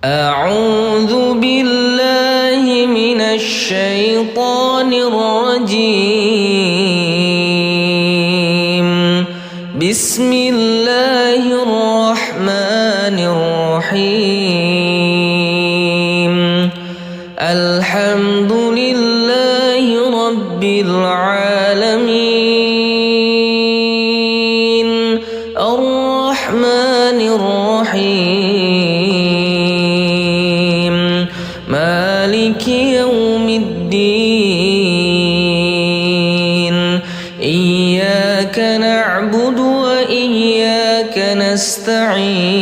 أعوذ بالله من الشيطان الرجيم. بسم الله الرحمن الرحيم. الحمد لله رب العالمين. الرحمن الرحيم. مالك يوم الدين. إياك نعبد وإياك نستعين.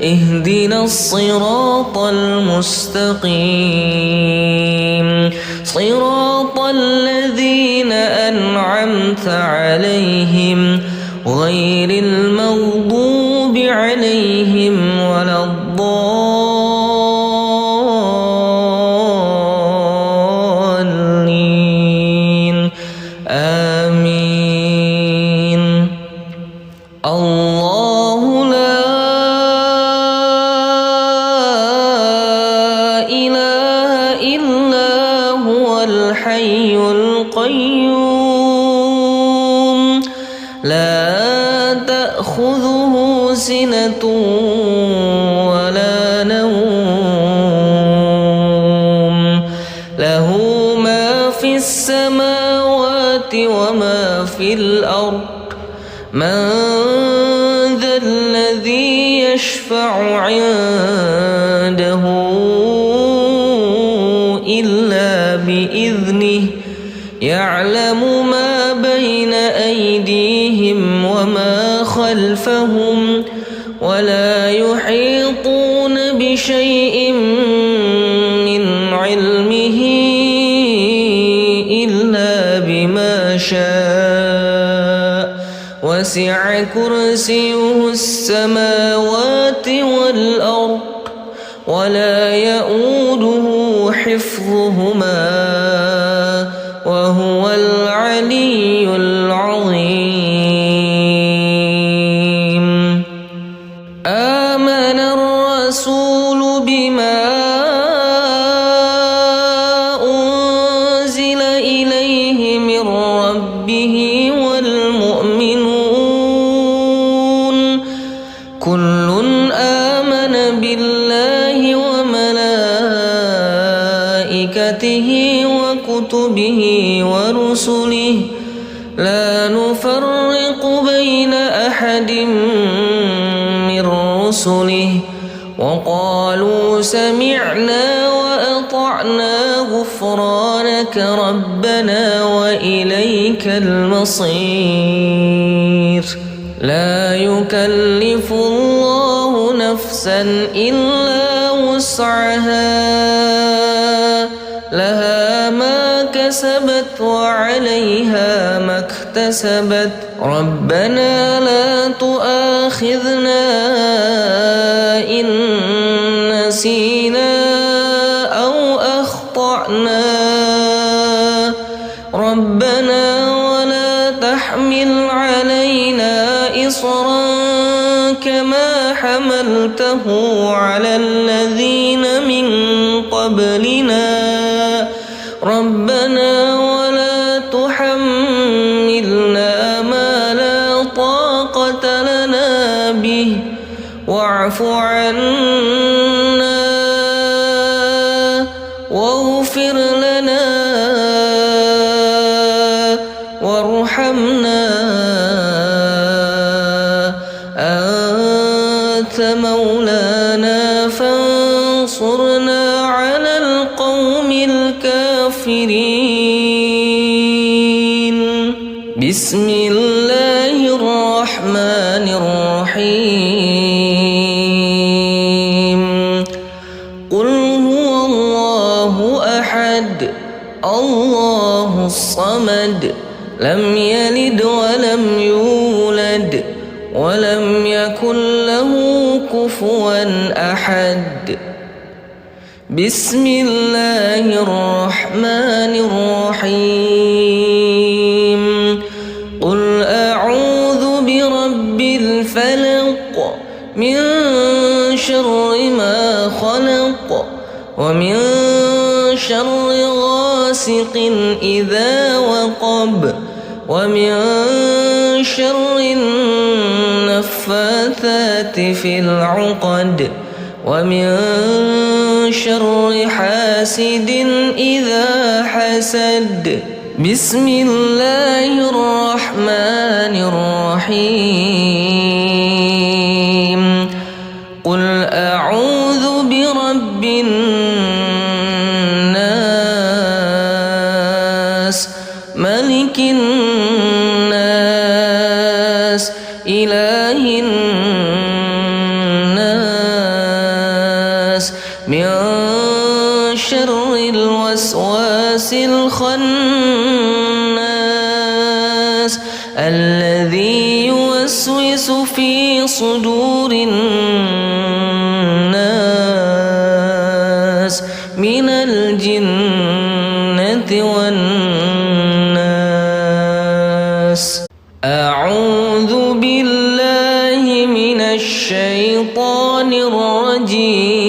اهدنا الصراط المستقيم، صراط الذين أنعمت عليهم غير المغضوب عليهم ولا الضالين. آمين. الله لا إله إلا هو الحي القيوم. لا تأخذه سنة ولا نوم. له ما في السماوات وما في الأرض. من ذا الذي يشفع عنده إلا بإذنه. يعلم ما بين أيديهم وما خلفهم ولا يحيطون بشيء من علمه إلا بما شاء. وسع كرسيه السماوات والأرض ولا يؤوده حفظهما وهو العلي العظيم. آمن الرسول بما أنزل إليه من ربه والمؤمنون كل آمن بالله وملائكته وكتبه ورسله لا نفرق بين أحد من رسله وقالوا سمعنا وأطعنا غفرانك ربنا وإليك المصير. لا يكلف الله نفسا إلا وسعها. لها ما كسبت وعليها ما اكتسبت. ربنا لا تؤاخذنا إن نسينا أو أخطأنا. ربنا ولا تحمل علينا إصرا كما حملته على الذين من قبلنا. ربنا ولا تحملنا ما لا طاقة لنا به واعف عنا واغفر لنا وارحمنا أنت مولانا فانصرنا على القوم الكافرين. بسم الله الرحمن الرحيم. قل هو الله أحد الله الصمد لم يلد ولم يولد ولم يكن له كفوا أحد. بسم الله الرحمن الرحيم. قل أعوذ برب الفلق من شر ما خلق ومن شر غاسق إذا وقب ومن شر النفاثات في العقد ومن شر حاسد إذا حسد. بسم الله الرحمن الرحيم. قل أعوذ برب الناس ملك الناس إله الناس من شر الوسواس الخناس الذي يوسوس في صدور الناس من الجنة والناس. أعوذ بالله من الشيطان الرجيم.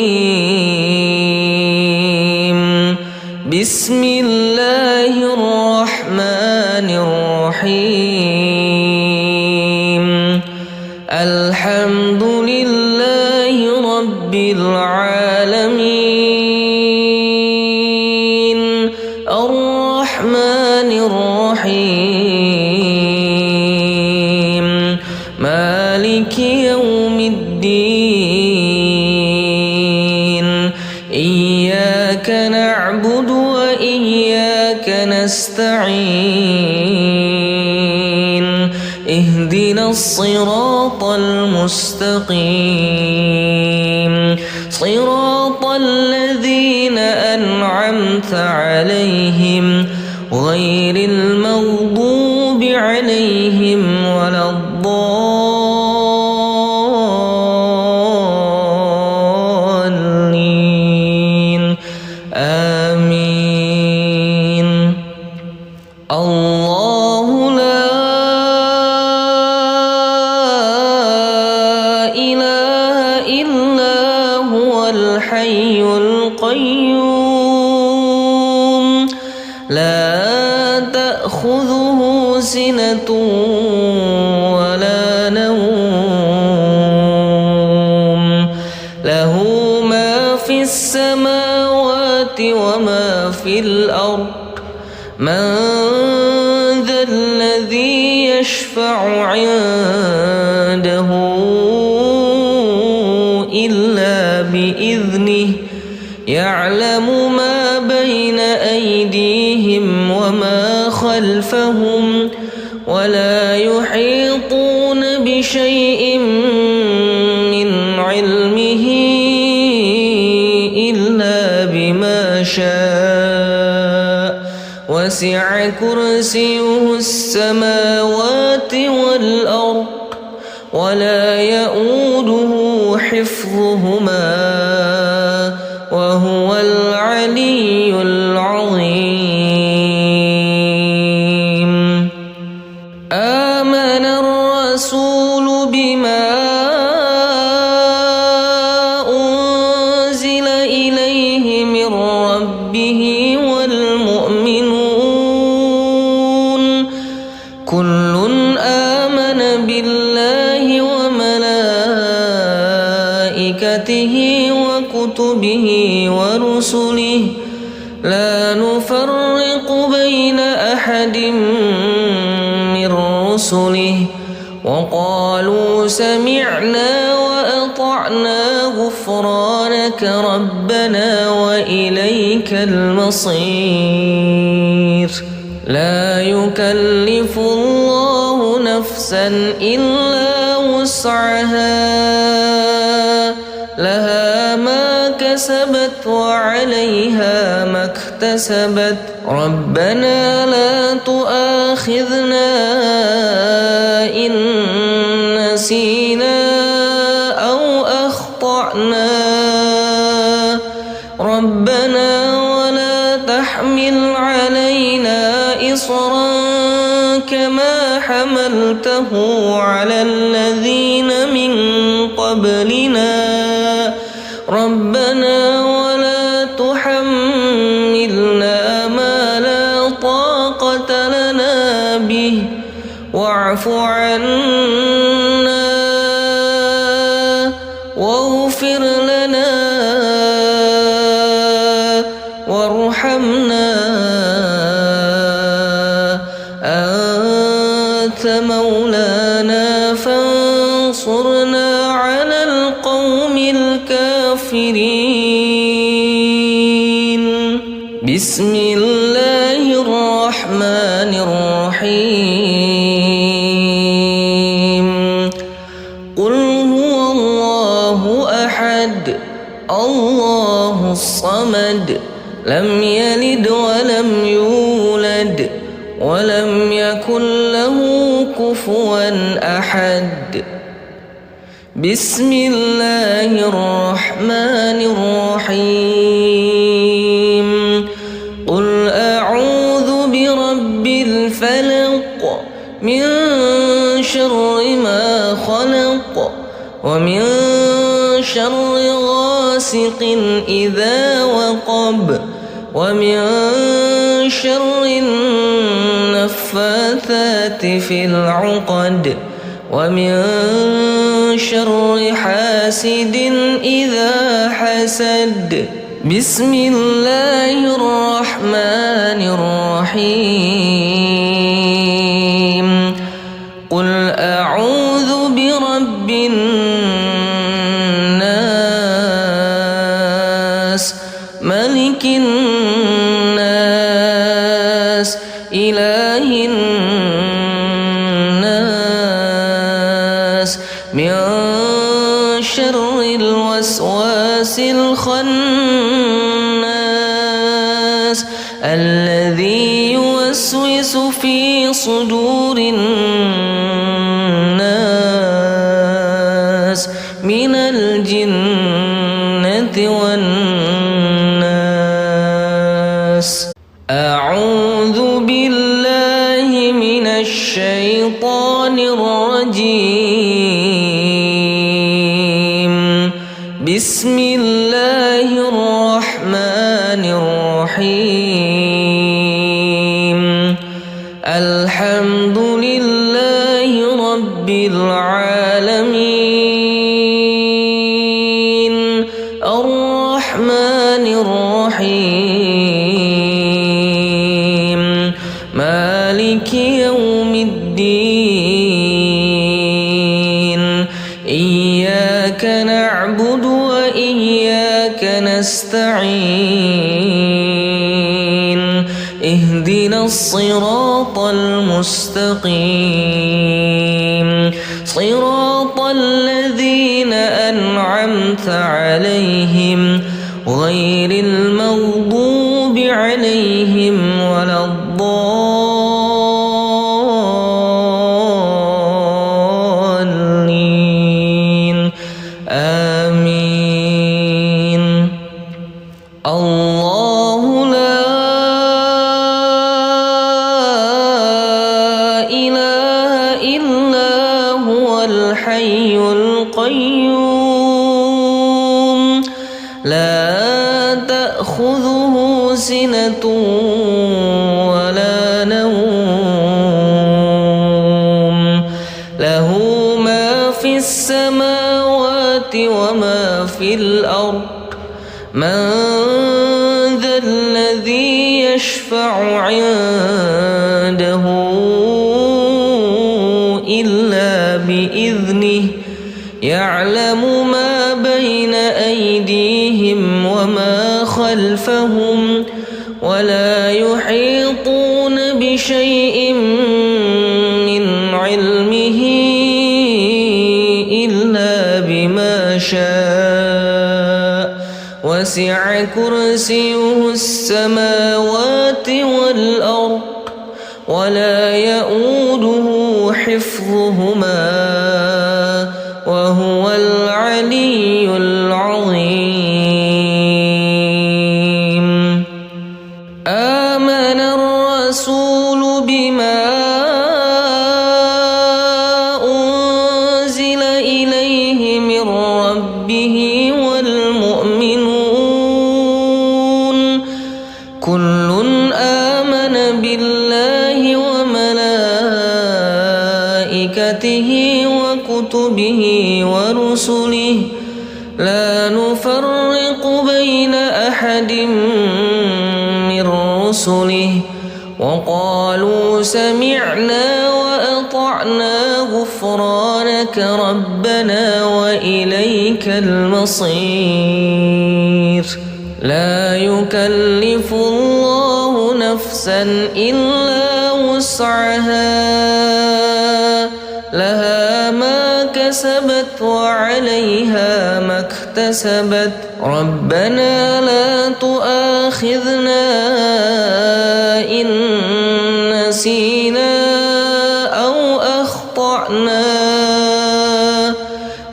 بسم الله الرحمن الرحيم. الحمد لله رب العالمين الرحمن الرحيم مالك يوم الدين. إياك نعبد وإياك نستعين. اهدنا الصراط المستقيم صراط الذين أنعمت عليهم غير المغضوب عليهم ولا الضالين. آمين. الله لا إله إلا هو الحي القيوم لا تأخذه سنة ولا نوم له ما في السماوات وما في الأرض. من ذا الذي يشفع عنده إلا بإذنه. يعلم ما بين أيديهم وما خلفهم ولا يحيطون بشيء من علمه إلا بما شاء. وسع كرسيه السماوات والأرض ولا يؤوده حفظهما وهو العلي العظيم. آمن الرسول بما أنزل إليه من ربه والمؤمنون كل آمن بالله وملائكته وكتبه ورسله لا نفرق بين أحد من رسله وقالوا سمعنا وأطعنا غفرانك ربنا وإليك المصير. لا يكلف الله نفسا إلا وسعها لها ما كسبت وعليها ما اكتسبت. ربنا لا تؤاخذنا إن نسينا أو أخطأنا. ربنا ولا تحمل علينا إصرا كما حملته على الذين من قبلنا. ربنا ولا تحملنا ما لا طاقة لنا به واعف عنا واغفر لنا وارحمنا أنت مولانا فانصرنا على القوم الكافرين. بسم الله الرحمن الرحيم. قل هو الله أحد الله الصمد لم يلد ولم يولد ولم يكن له كفوا أحد. بسم الله الرحمن الرحيم. قل أعوذ برب الفلق من شر ما خلق ومن شر غاسق إذا وقب ومن شر النفاثات في العقد ومن شر حاسد إذا حسد. بسم الله الرحمن الرحيم. قل أعوذ برب الناس ملك الناس إله الناس من شر الوسواس الخناس الذي يوسوس في صدور الناس من الجنة والناس. أعوذ بالله من الشيطان الرجيم. بسم الله الرحمن الرحيم. الحمد لله رب العالمين الرحمن الرحيم مالك يوم الدين. إياك نعبد وإياك نستعين. اهدنا الصراط المستقيم صراط الذين أنعمت عليهم غير المغضوب عليهم ولا الضالين. آمين. الله لا إله إلا هو الحي القيوم لا تأخذه سنة ولا نوم له ما في السماوات وما في الأرض. من ذا الذي يشفع عنده إلا بإذنه يعلم ما بين أيديهم وما خلفهم ولا يحيطون بشيء من علمه إلا بما شاء. وسع كرسيه السماوات والأرض ولا يؤوده حفظهما وهو العلي العظيم. آمن الرسول بما أنزل إليه من ربه والمؤمنين به ورسله لا نفرق بين أحد من رسله وقالوا سمعنا وأطعنا غفرانك ربنا وإليك المصير لا يكلف الله نفسا إلا وسعها لها ما كسبت وعليها ما اكتسبت ربنا لا تؤاخذنا إن نسينا أو أخطأنا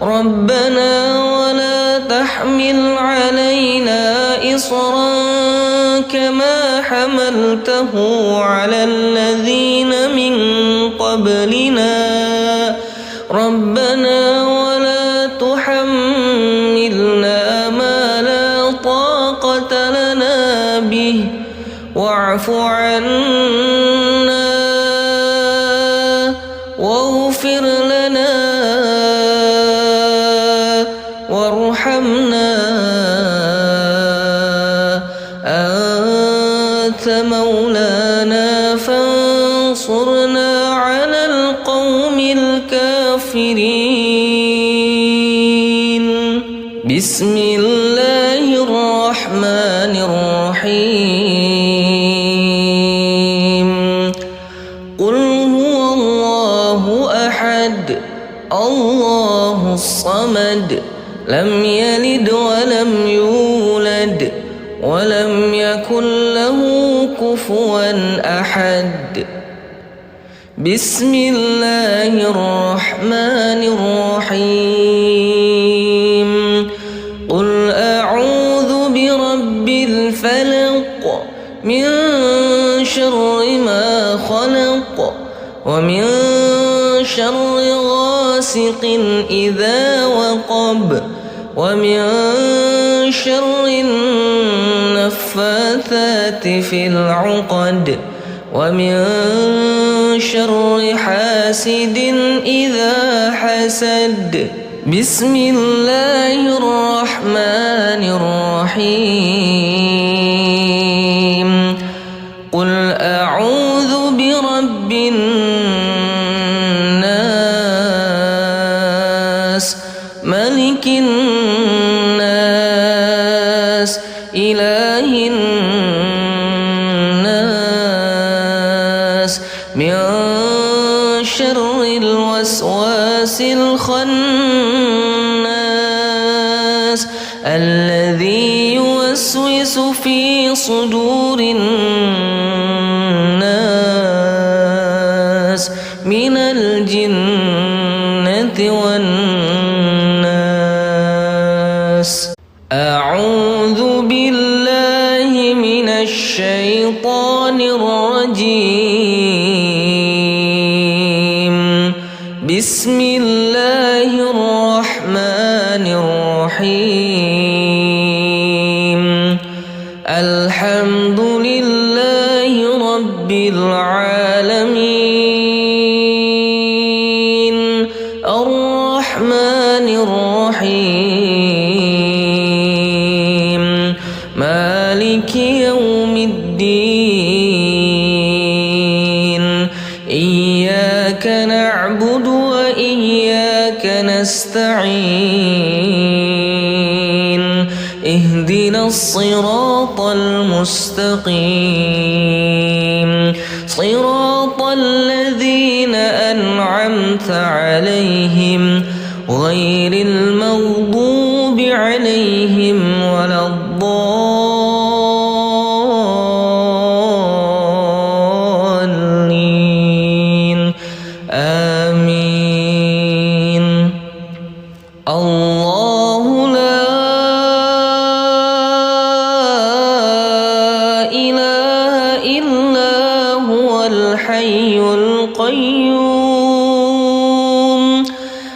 ربنا ولا تحمل علينا إصرا كما حملته على الذين من قبلنا ربنا ولا تحملنا ما لا طاقة لنا به واعف عنا واغفر لنا وارحمنا أنت مولانا فانصرنا على القوم الكافرين بسم الله الرحمن الرحيم قل هو الله أحد الله الصمد لم يلد ولم يولد ولم يكن له كفوا أحد بسم الله الرحمن الرحيم قل أعوذ برب الفلق من شر ما خلق ومن شر غاسق إذا وقب ومن شر النفاثات في العقد ومن شر حاسد إذا حسد بسم الله الرحمن الرحيم قل أعوذ برب الناس ملك الناس إله الناس من شر الوسواس الخناس الذي يوسوس في صدور الناس من الجنة والناس أعوذ بالله من الشيطان الرجيم بسم الله الرحمن الرحيم الحمد لله رب العالمين الرحمن الرحيم مالك يوم الدين إياك نعبد وإياك نستعين اهدنا الصراط المستقيم صراط الذين أنعمت عليهم غير المغضوب عليهم ولا الضالين آمين الله لا إله إلا هو الحي القيوم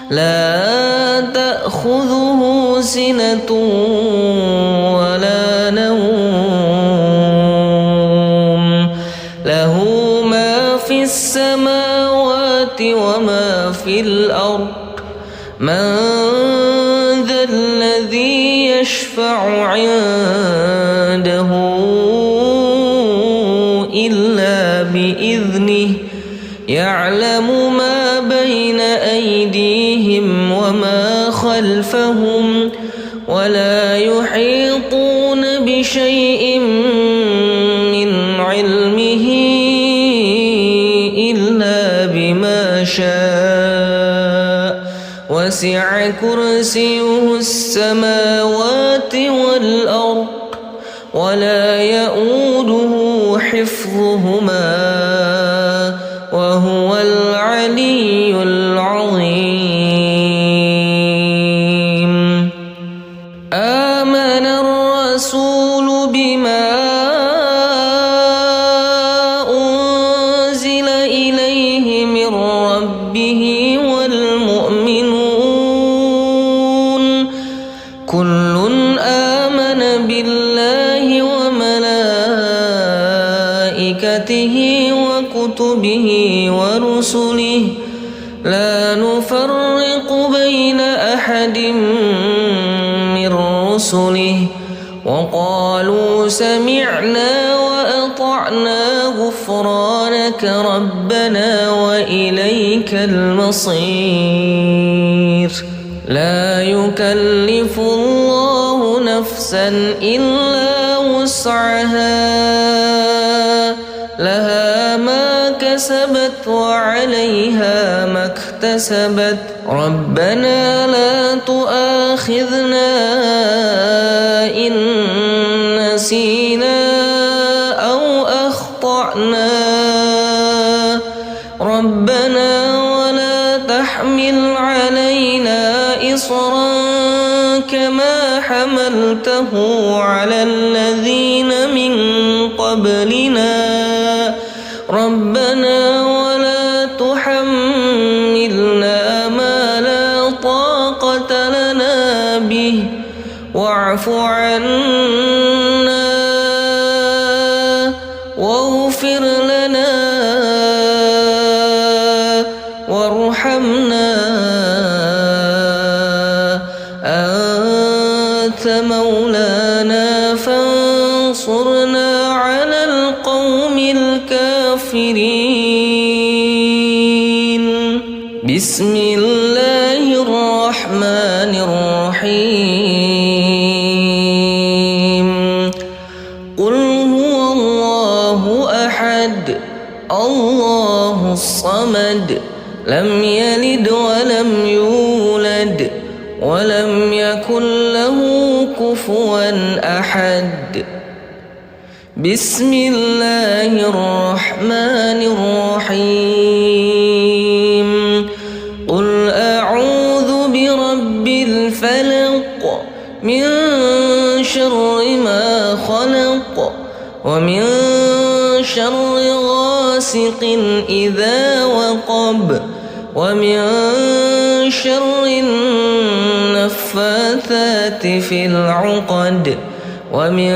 لا تأخذه سنة ولا نوم له ما في السماوات وما في الأرض من ذا الذي يشفع عنده إلا بإذنه يعلم ما بين أيديهم وما خلفهم ولا يحيطون بشيء من علمه إلا بما شاء وسع كرسيه السماوات والأرض ولا يؤوده حفظهما وهو العلي العظيم. آمن الرسول بما أنزل إليه من ربه والمؤمنون كل آمن بالله وملائكته وكتبه ورسله لا نفرق بين أحد من رسله وقالوا سمعنا وأطعنا غفرانك ربنا وإليك المصير. لا يكلف الله نفسا إلا وسعها لها ما كسبت وعليها ما اكتسبت ربنا لا تؤاخذنا إن نسينا أو أخطأنا ربنا ولا تحمل علينا إصرا كما حملته على الذين من قبلنا ربنا ولا تحملنا ما لا طاقة لنا به واعف عنا واغفر لنا وارحمنا أنت مولانا فانصرنا على القوم الكافرين. بسم الله الرحمن الرحيم. قل هو الله أحد الله الصمد لم يلد ولم يولد ولم يكن له كفوا أحد. بسم الله الرحمن الرحيم. قل أعوذ برب الفلق من شر ما خلق ومن شر غاسق إذا وقب ومن شر النفاثات في العقد ومن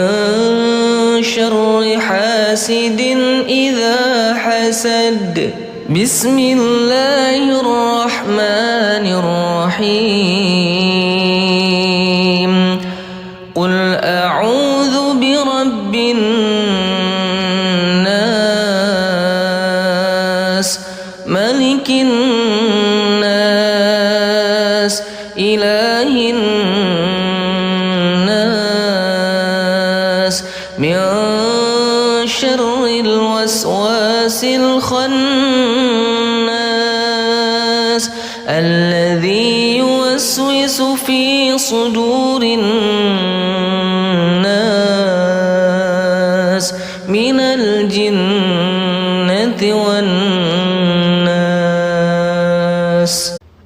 شر حاسد إذا حسد. بسم الله الرحمن الرحيم. قل أعوذ برب الناس ملك الناس إله الناس من شر الوسواس الخناس الذي يوسوس في صدور الناس من الجنة والناس.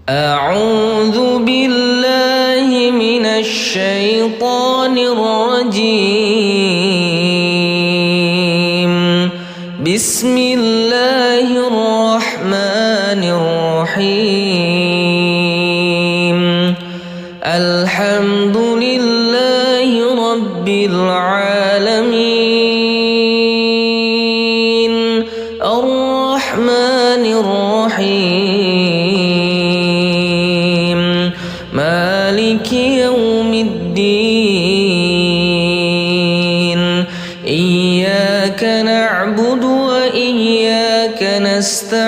أعوذ بالله من الشيطان الرجيم. بسم الله الرحمن الرحيم. الحمد لله رب العالمين الرحمن الرحيم يوم الدين إياك نعبد وإياك نستعين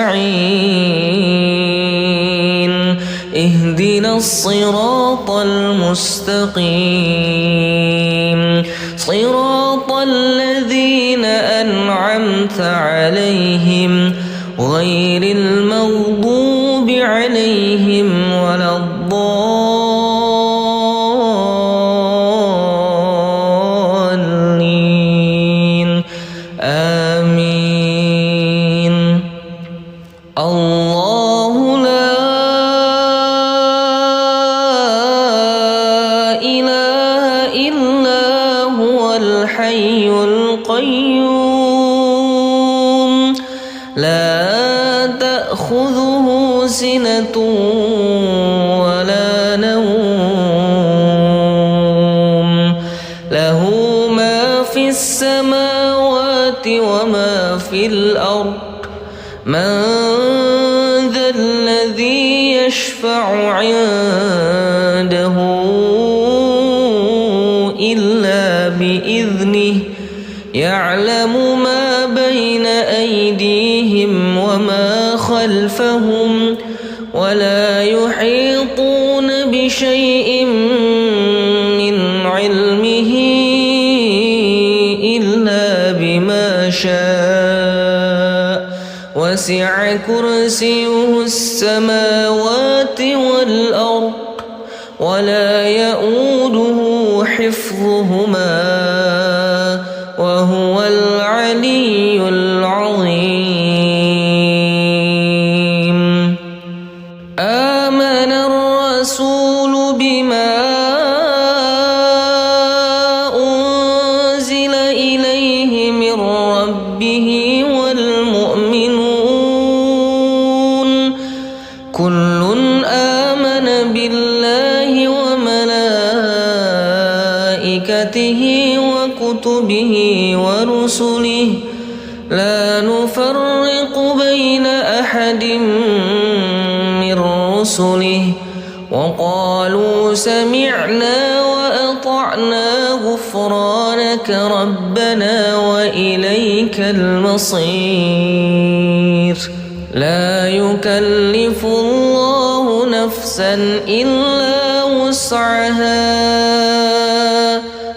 اهدنا الصراط المستقيم صراط الذين أنعمت عليهم غير المغضوب عليهم ولا الضالين آمين. الله لا إله إلا هو الحي القيوم لا تأخذه سنة ولا نوم له ما في السماوات وما في الأرض من ذا الذي يشفع عنده إلا بإذنه يعلم ما بين أيديهم وما خلفهم ولا يحيطون بشيء من علمه إلا بما شاء وسع كرسيه السماوات والأرض ولا يؤوده حفظهما وهو العلي العظيم. آمن الرسول بما أنزل إليه من ربه والمؤمنون كل آمن بالله وملائكته وكتبه ورسله لا نفرق بين أحد من رسله وقالوا سمعنا وأطعنا غفرانك ربنا وإليك المصير. لا يكلف الله نفسا إلا وسعها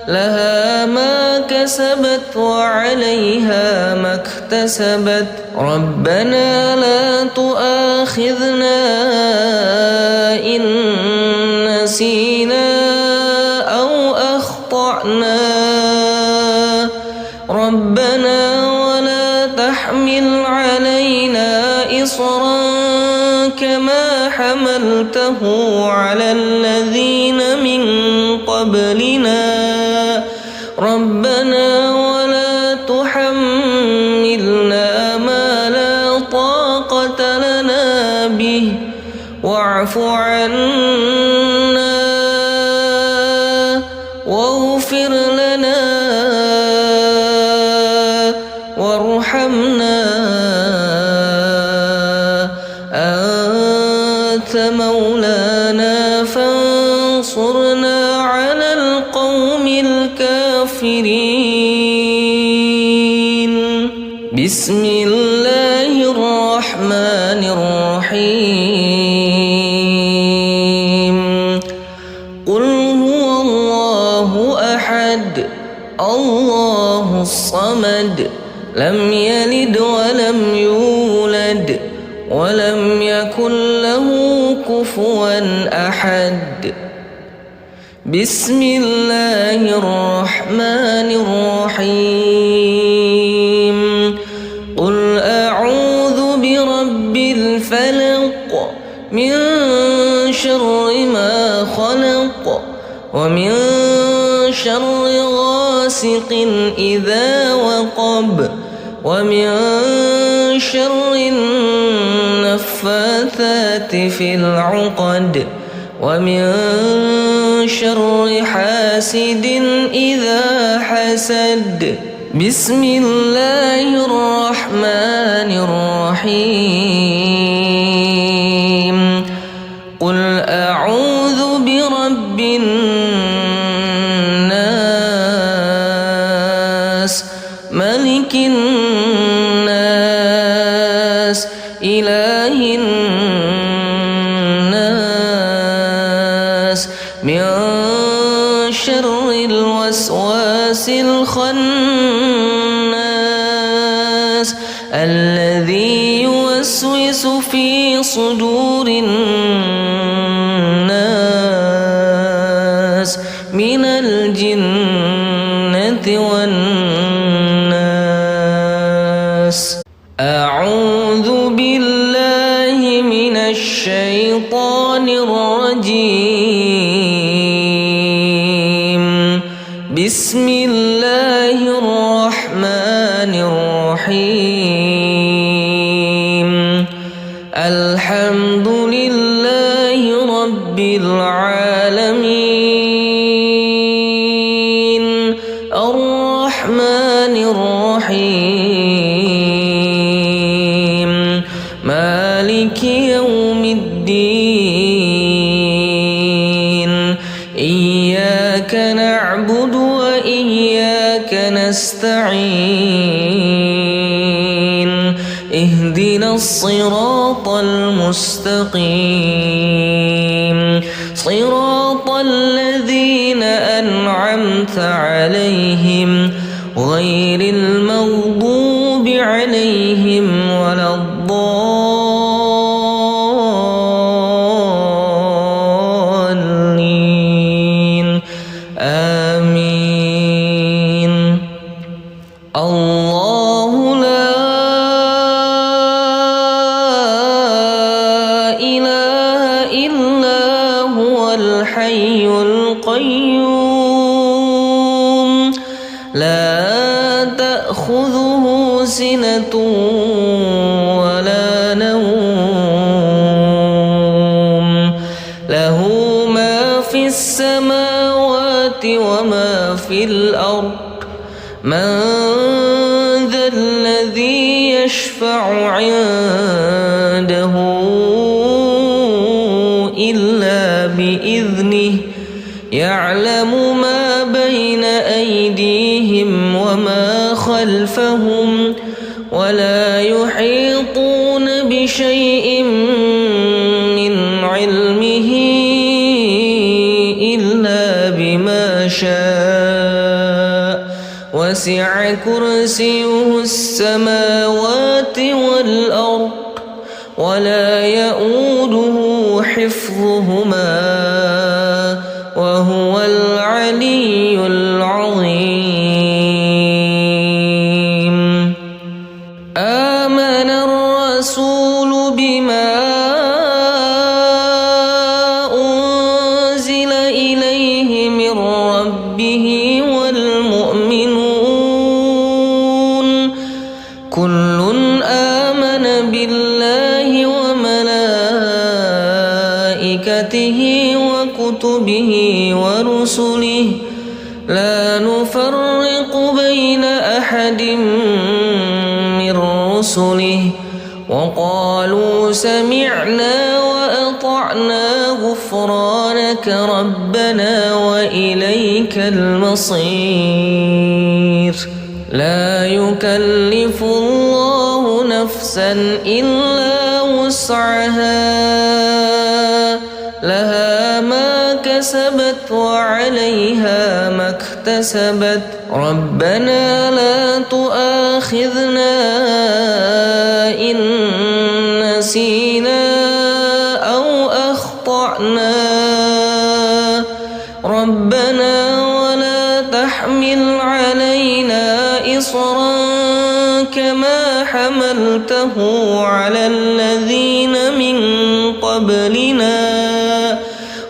لها ما كسبت وعليها ما اكتسبت ربنا لا تؤاخذنا إن نسينا أو أخطأنا ربنا ولا تحمل علينا إصرا كما حملته على الذين من قبلنا ربنا ولا تحملنا ما لا طاقة لنا به واعف عنا واغفر لنا وارحمنا أنت مولانا فانصرنا على القوم الكافرين. بسم الله الرحمن الرحيم. قل هو الله أحد الله الصمد لم يلد ولم يولد ولم يكن له كفوا أحد. بسم الله الرحمن الرحيم. قل أعوذ برب الفلق من شر ما خلق ومن شر غاسق إذا وقب ومن شر النفاثات في العقد ومن شر حاسد إذا حسد. بسم الله الرحمن الرحيم. قل أعوذ برب الناس شر الوسواس الخناس الذي يوسوس في صدور الناس من الجنة والناس. أعوذ بالله من الشيطان الرجيم. بسم الله الرحمن الرحيم. الحمد لله رب العالمين الرحمن الرحيم مالك يوم الدين. إياك نعبد وإياك نستعين. اهدنا الصراط المستقيم صراط الذين أنعمت عليهم غير المغضوب عليهم ولا الضالين. آمين. الله لا إله إلا هو الحي القيوم لا تأخذه سنة ولا نوم له ما في السماوات وما في الأرض. من ذا الذي يشفع عنده إلا بإذنه. يعلم ما بين أيديهم وما خلفهم ولا يحيطون بشيء من علمه إلا بما شاء. وسع كرسيه السماوات والأرض ولا يؤوده حفظهما وهو العلي العظيم. آمن الرسول بما أنزل إليه من ربه والمؤمنون كل آمن بالله وملائكته وكتبه ورسله لا نفرق بين أحد من رسله وقالوا سمعنا وأطعنا غفرانك ربنا وإليك المصير. لا يكلف الله نفسا إلا وسعها لها ما كسبت وعليها ما اكتسبت. ربنا لا تؤاخذنا إن نسينا أو أخطأنا. ربنا ولا تحمل علينا إصرا كما حملته على الذين من قبلنا.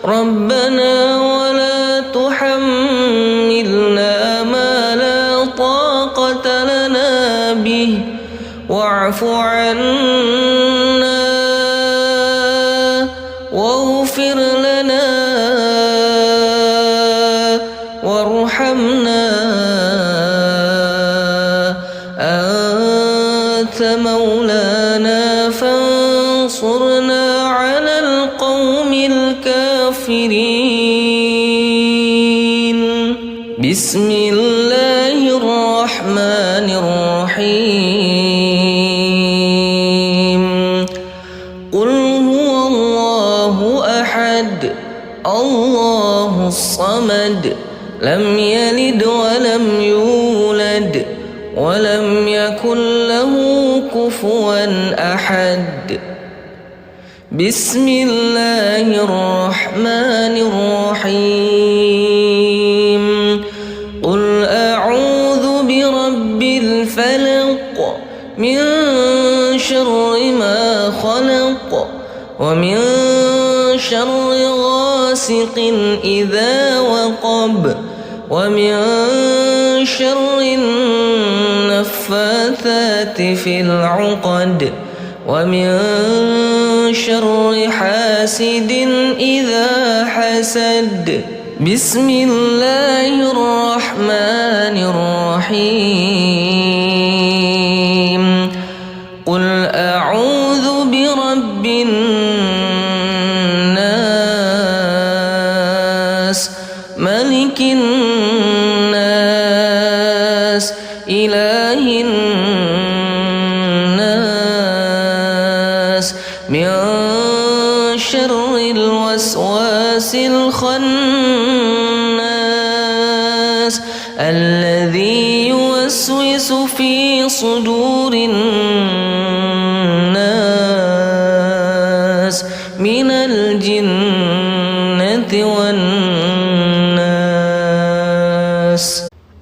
ربنا ولا تحملنا ما لا طاقة لنا به واعف عنا واغفر لنا وارحمنا أنت مولانا فانصرنا على القوم الكافرين. بسم الله الرحمن الرحيم. قل هو الله أحد الله الصمد لم يلد ولم يولد ولم يكن له كفوا أحد. بسم الله الرحمن الرحيم. قل أعوذ برب الفلق من شر ما خلق ومن شر غاسق إذا وقب ومن شر النفاثات في العقد ومن شر حاسد إذا حسد. بسم الله الرحمن الرحيم. قل أعوذ برب الناس ملك الناس إله الناس من شر الوسواس الخناس الذي يوسوس في صدور الناس من الجنة والناس.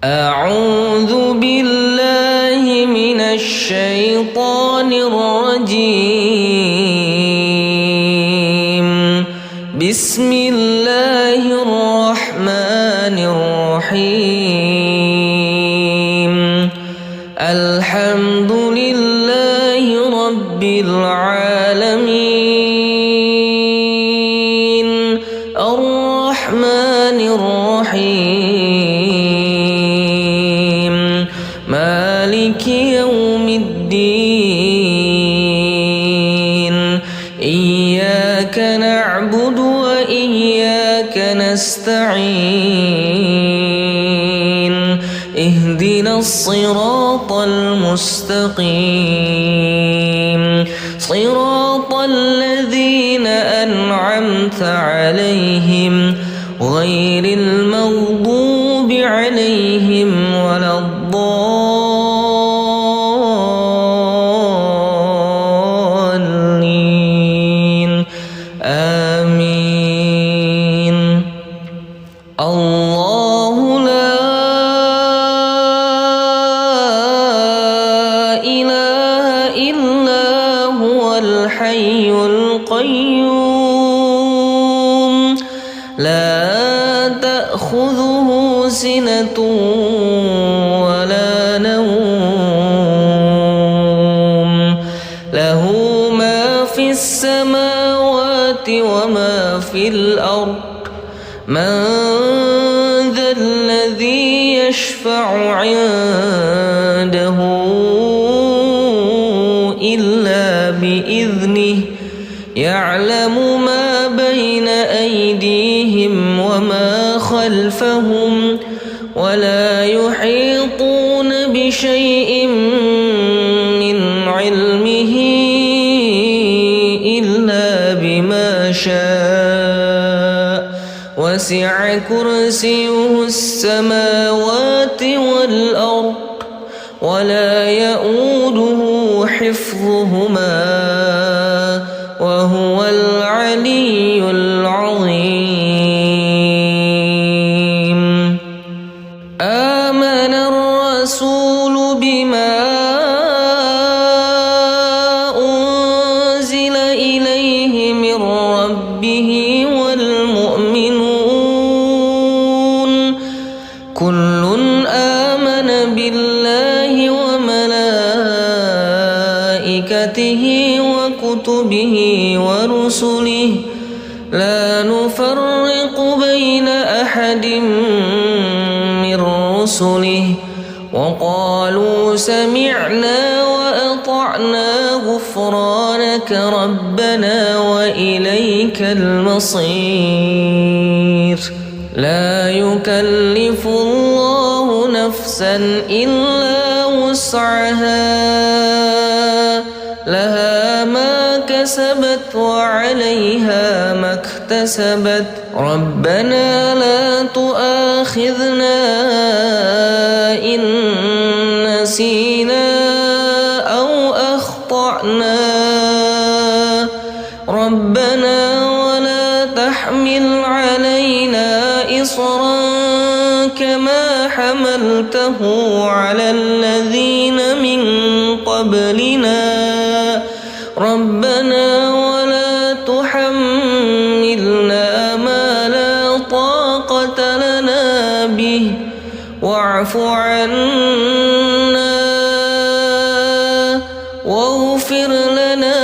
أعوذ بالله من الشيطان الرجيم. بسم الله الرحمن الرحيم. الحمد لله رب العالمين الرحمن الرحيم مالك يوم الدين. إياك نعبد وإياك نستعين. اهدنا الصراط المستقيم صراط الذين أنعمت عليهم غير المغضوب عليهم ولا الضالين. آمين. الله لا إله إلا هو الحي القيوم لا تأخذه سنة ولا نوم له ما في السماوات وما في الأرض. من ذا الذي يشفع عنده إلا بإذنه. يعلم ما بين أيديهم وما خلفهم ولا يحيطون بشيء من علمه إلا بما شاء. وسع كرسيه السماوات والأرض ولا يؤوده حفظهما وهو العلي العظيم. آمن الرسول بما أنزل إليه من ربه والمؤمنون كل آمن بالله وملائكته وكتبه ورسله لا نفرق بين أحد من رسله وقالوا سمعنا وأطعنا غفرانك ربنا وإليك المصير. لا يكلف الله نفسا إلا وسعها لها ما كسبت وعليها ما اكتسبت اكتسبت ربنا لا تؤاخذنا إن نسينا أو أخطأنا ربنا ولا تحمل علينا إصرا كما حملته على الذين من قبلنا ربنا ولا تحملنا ما لا طاقة لنا به واعف عنا واغفر لنا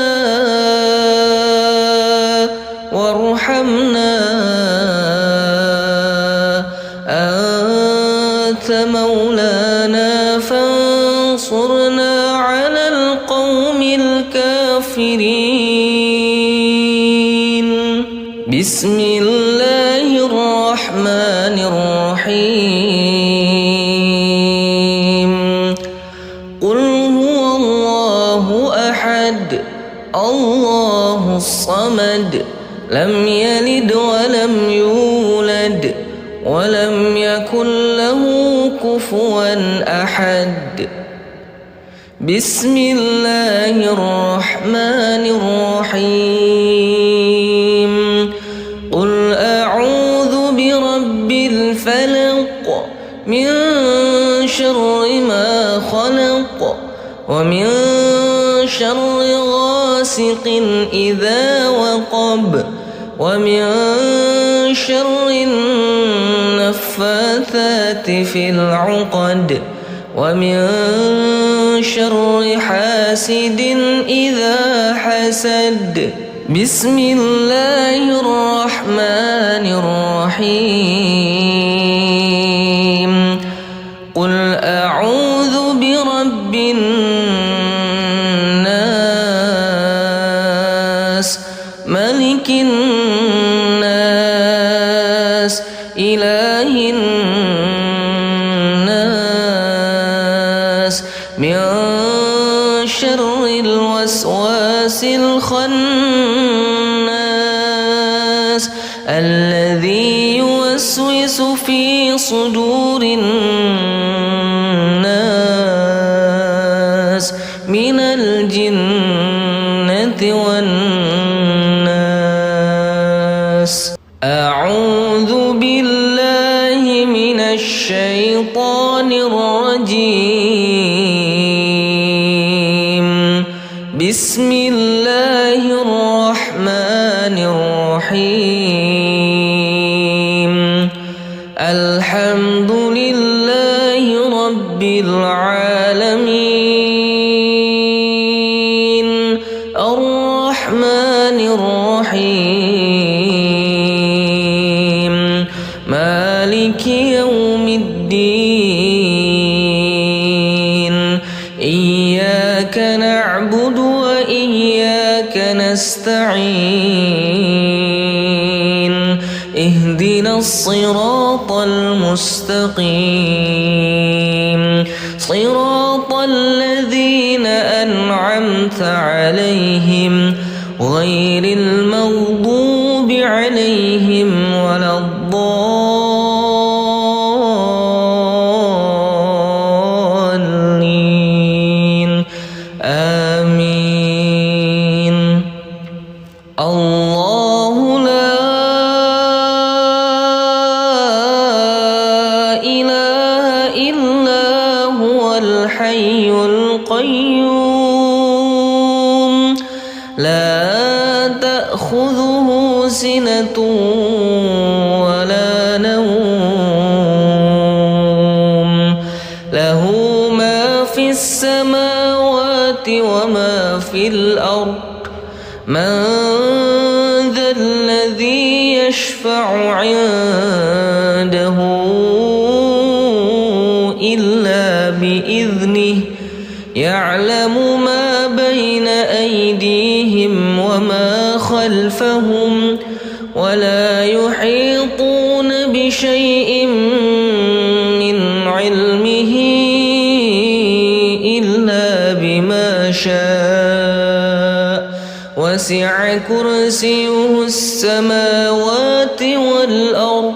وارحمنا أنت مولانا فانصرنا على القوم الكافرين. بسم الله الرحمن الرحيم. قل هو الله أحد الله الصمد لم يلد ولم يولد ولم يكن له كفوا أحد. بسم الله الرحمن الرحيم. قل أعوذ برب الفلق من شر ما خلق ومن شر غاسق إذا وقب ومن شر النفاثات في العقد ومن شر حاسد إذا حسد. بسم الله الرحمن الرحيم. قل أعوذ برب الناس ملك الناس إله الناس من شر الوسواس الخناس الذي يوسوس في صدور الناس من الجنة والناس. أعوذ بالله من الشيطان الرجيم. بسم الله الرحمن الرحيم. الحمد لله رب العالمين الرحمن الرحيم مالك يوم الدين. إياك نعبد وإياك نستعين. اهدنا الصراط المستقيم صراط الذين أنعمت عليهم غير المغضوب عليهم ولا الضالين. آمين. الله لا إله إلا هو الحي القيوم لا تأخذه سنة ولا نوم له ما في السماوات وما في الأرض. من ذا الذي يشفع عنده إلا بإذنه يعلم ما بين أيديهم وما خلفهم ولا يحيطون بشيء من علمه إلا بما شاء وسع كرسيه السماوات والأرض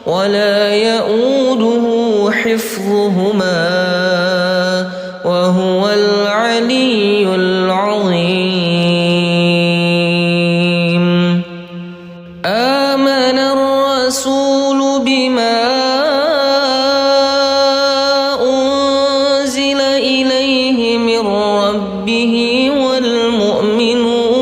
ولا يؤوده حفظهما وهو العلي العظيم. آمن الرسول بما أنزل إليه من ربه والمؤمنون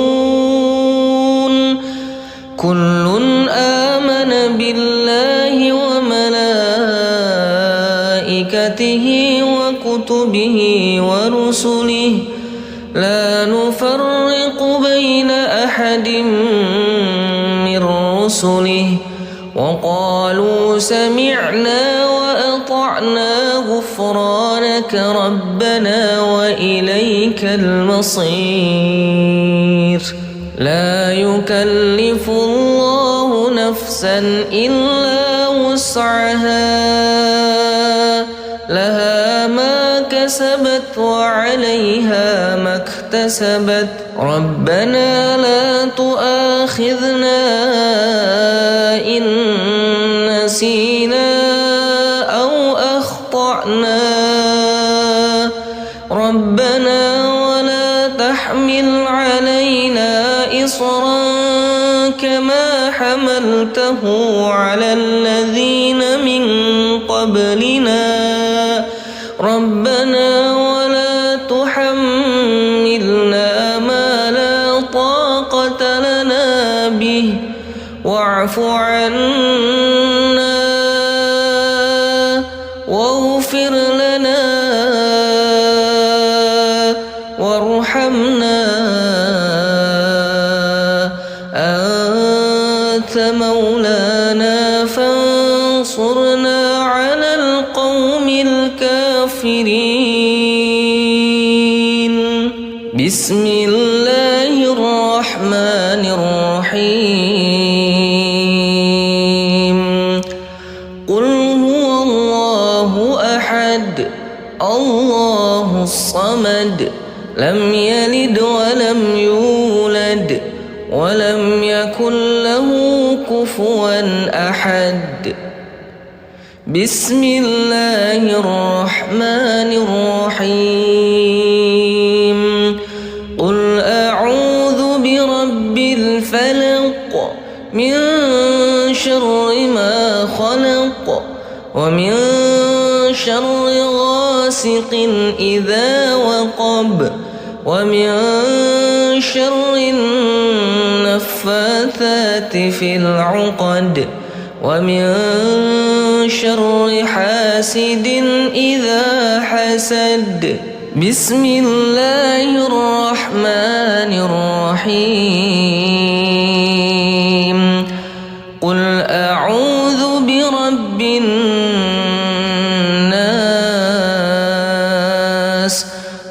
كل آمن بالله وملائكته وكتبه ورسله لا نفرق بين أحد من رسله وقالوا سمعنا وأطعنا غفرانك ربنا وإليك المصير. لا يكلف الله نفسا إلا وسعها لها ما كسبت وعليها ما اكتسبت ربنا لا تؤاخذنا إن نسينا أو أخطأنا ربنا ولا تحمل علينا إصرا كما حملته على الذين من قبلنا ربنا ولا تحملنا ما لا طاقة لنا به واعف عنا واغفر لنا وارحمنا أنت مولانا فانصرنا على القوم الكافرين. بسم الله الرحمن الرحيم. قل هو الله أحد الله الصمد لم يلد ولم يولد ولم يكن له كفوا أحد. بسم الله الرحمن الرحيم. قل أعوذ برب الفلق من شر ما خلق ومن شر غاسق إذا وقب ومن شر النفاثات في العقد ومن شر حاسد إذا حسد. بسم الله الرحمن الرحيم. قل أعوذ برب الناس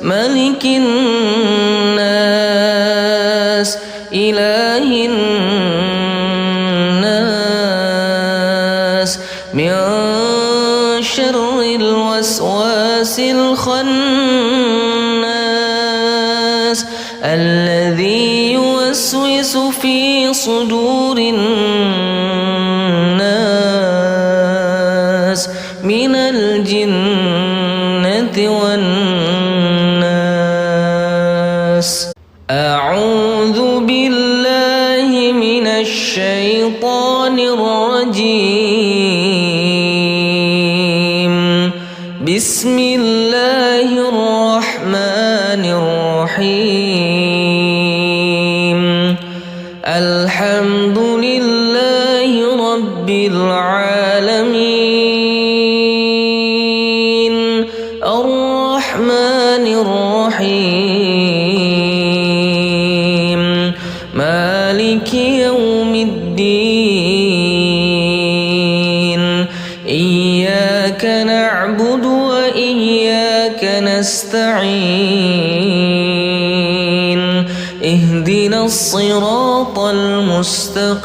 ملك الناس إله الناس من شر الوسواس الخناس الذي يوسوس في صدور الناس من الجنة والناس. أعوذ بالله من الشيطان الرجيم. بسم الله الرحمن الرحيم. الحمد لله رب العالمين الرحمن الرحيم مالك يوم الدين. إياك نعبد وإياك نستعين. اهدنا الصراط المستقيم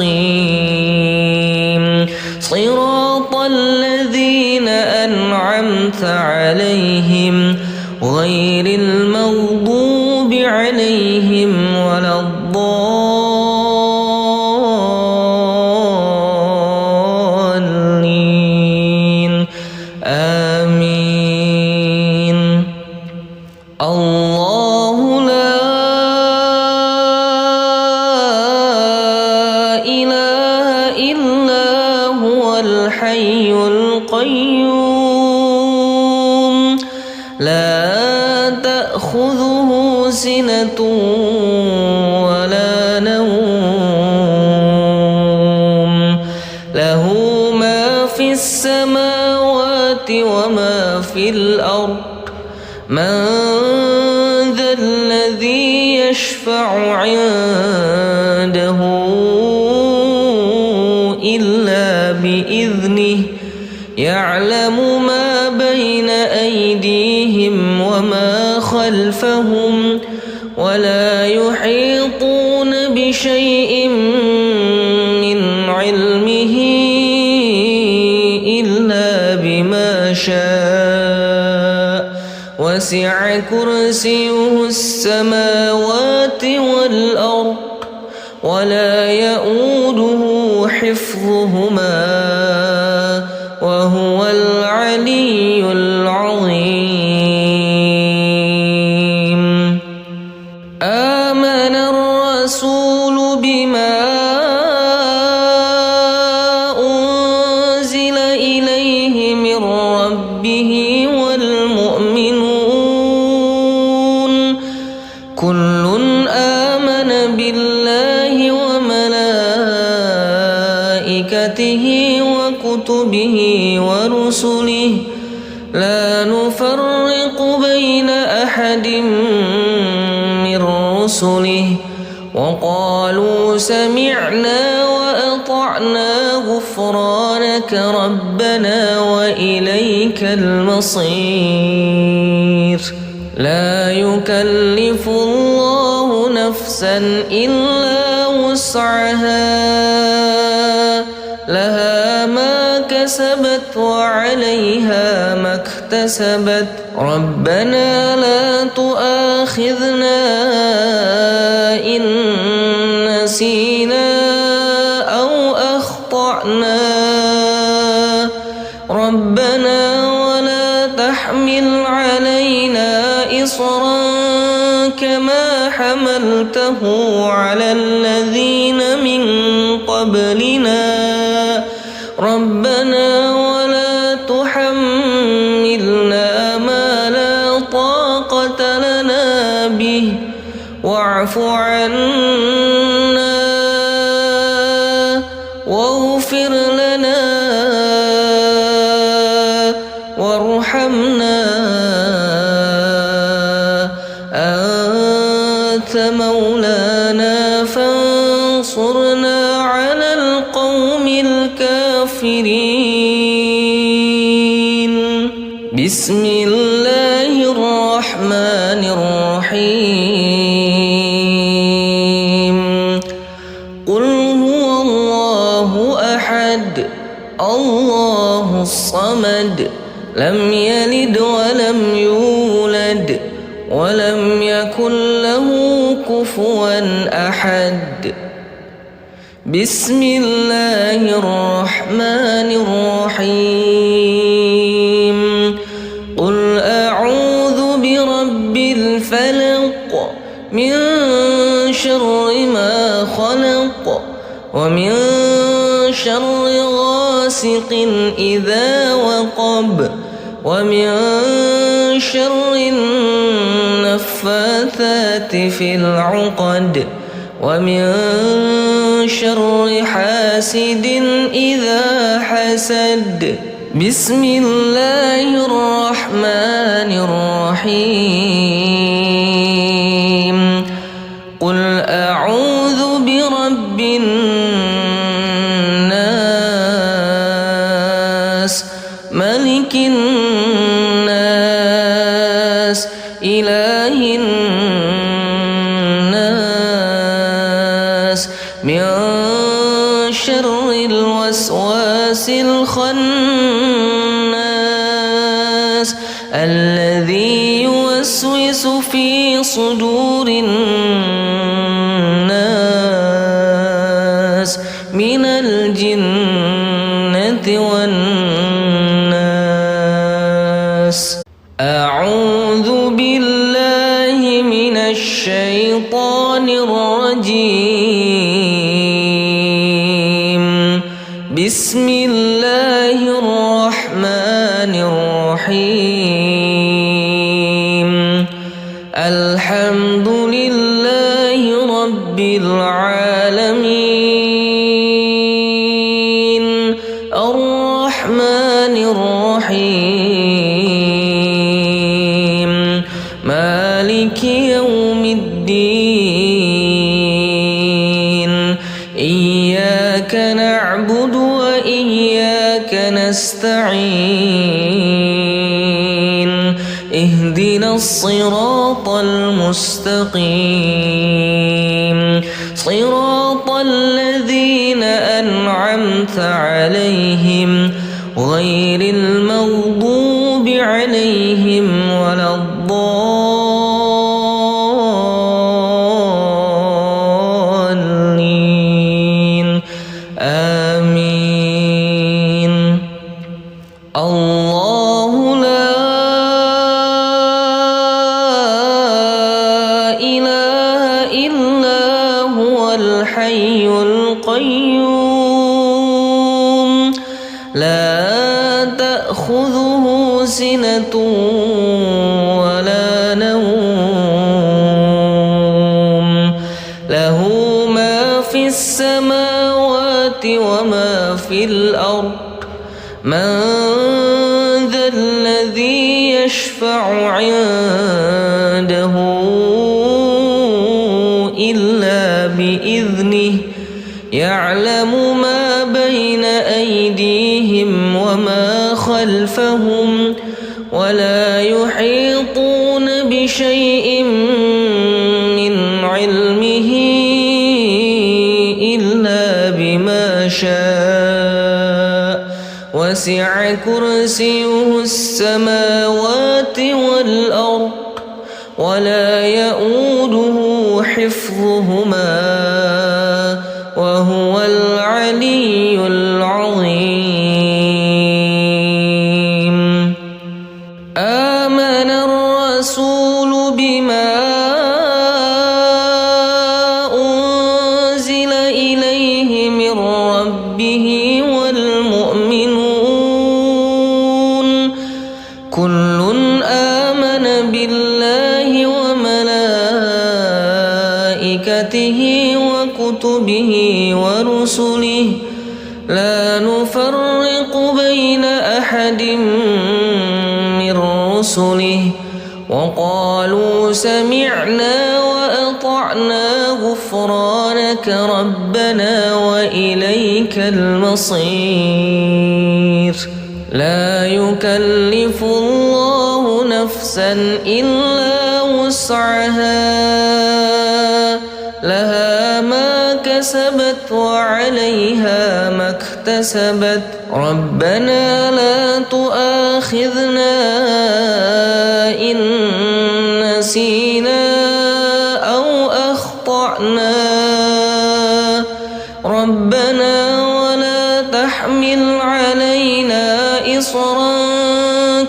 صراط الذين أنعمت عليهم غير المغضوب عليهم ولا الضالين. آمين. الله لا إله إلا هو الحي القيوم لا تأخذه سنة ولا نوم له ما في السماوات وما في الأرض من ذا الذي يشفع عنده إلا بإذنه يعلم ما بين أيديهم وما خلفهم ولا يحيطون بشيء من علمه إلا بما شاء وسع كرسيه السماوات والأرض ولا يؤوده حفظهما وهو العلي العظيم. آمن الرسول بما أنزل إليه من ربه والمؤمنون كل آمن بالله وملائكته وكتبه ورسله لا نفرق بين أحد من رسله وقالوا سمعنا وأطعنا غفرانك ربنا وإليك المصير. لا يكلف الله نفسا إلا وسعها لها ما كسبت وعليها ما اكتسبت ربنا لا تؤاخذنا إن نسينا أو أخطأنا ربنا ولا تحمل علينا إصرا كما حملته على الذين من قبلنا ربنا ولا تحملنا ما لا طاقة لنا به واعف عنا واغفر لنا وارحمنا أنت مولانا فانصرنا على القوم الكافرين. بسم الله الرحمن الرحيم. قل هو الله أحد الله الصمد لم يلد ولم يولد ولم يكن له كفوا أحد. بسم الله الرحمن الرحيم. قل أعوذ برب الفلق من شر ما خلق ومن شر غاسق إذا وقب ومن شر النفاثات في العقد ومن شر حاسد إذا حسد. بسم الله الرحمن الرحيم. قل أعوذ برب الناس ملك الناس إله الناس من شر الوسواس الخناس الذي يوسوس في صدور الناس من الجنة والناس. أعوذ بالله من الشيطان الرجيم. بسم الله الرحمن الرحيم. الحمد لله رب العالمين. الرحمن الرحيم. مالك يوم الدين. إياك نعبد وإياك نستعين. اهدنا الصراط المستقيم. صراط الذين أنعمت عليهم غير المغضوب عليهم ولا الضالين. آمين. الله لا إله إلا هو الحي القيوم. لا تأخذه سنة ولا نوم. له ما في السماوات وما في الأرض. من ذا الذي يشفع عنده إلا بإذنه. يعلم ما بين أيديهم وما خلفهم ولا يحيطون بشيء من علمه إلا بما شاء. وسع كرسيه السماوات والأرض ولا يؤوده حفظهما وهو العلي العظيم. آمن الرسول بما أنزل إليه من ربه والمؤمنون كل آمن بالله وملائكته وكتبه ورسله لا نفرق بين أحد من رسله وقالوا سمعنا وأطعنا غفرانك ربنا وإليك المصير. لا يكلف الله نفسا إلا وسعها. لها ما كسبت وعليها ما اكتسبت. ربنا لا تؤاخذنا إن نسينا أو أخطأنا. ربنا ولا تحمل علينا إصرا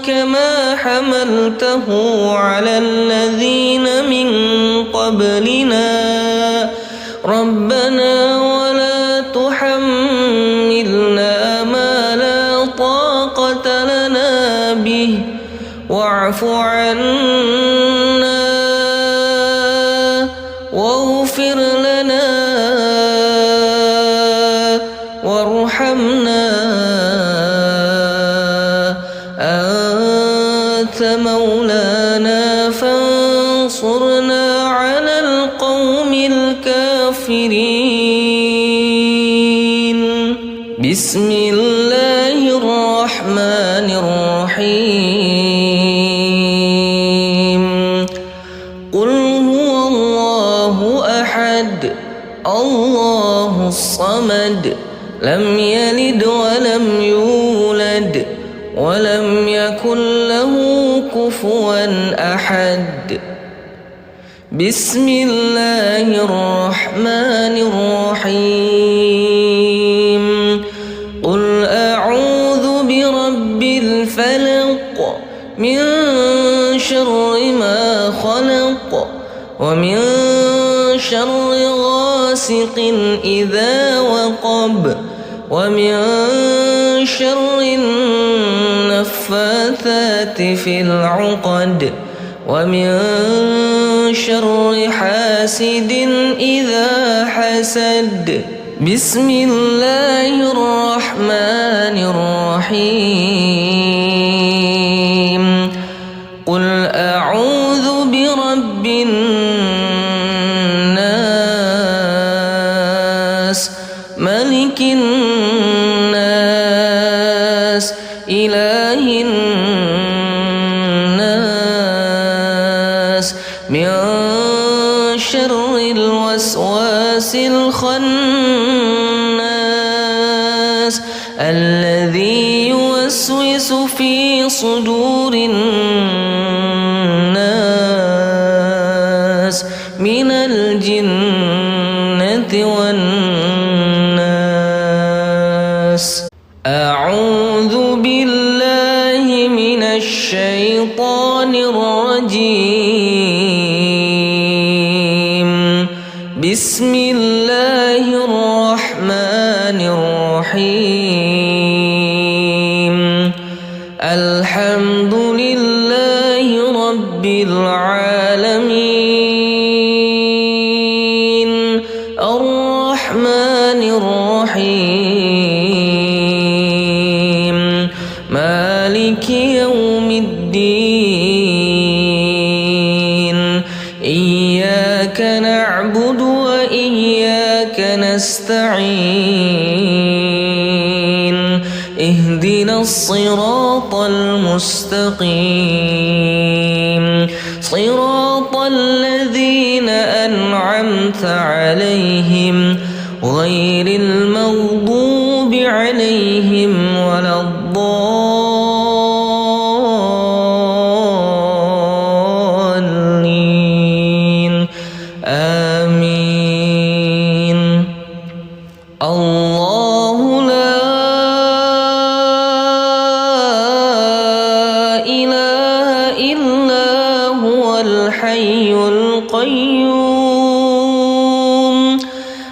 كما حملته على الذين من قبلنا. ربنا ولا تحملنا ما لا طاقة لنا به واعف عنا واغفر لنا وارحمنا أنت مولانا فانصرنا على القوم الكافرين. بسم الله الرحمن الرحيم. قل هو الله أحد الله الصمد لم يلد ولم يولد ولم يكن له كفوا أحد. بسم الله الرحمن الرحيم. قل أعوذ برب الفلق من شر ما خلق ومن شر غاسق إذا وقب ومن شر النفاثات في العقد ومن شر حاسد إذا حسد. بسم الله الرحمن الرحيم. قل أعوذ برب الناس ملك الناس إله الناس من شر الوسواس الخناس الذي يوسوس في صدور الناس من الجنة والناس. أعوذ بالله من الشيطان الرجيم. بسم الله الرحمن الرحيم. الحمد لله رب العالمين الرحمن الرحيم مالك يوم الدين. إياك نعبد وإياك نستعين. اهدنا الصراط المستقيم صراط الذين أنعمت عليهم غير المغضوب عليهم ولا الضالين. آمين. الله لا إله إلا هو الحي القيوم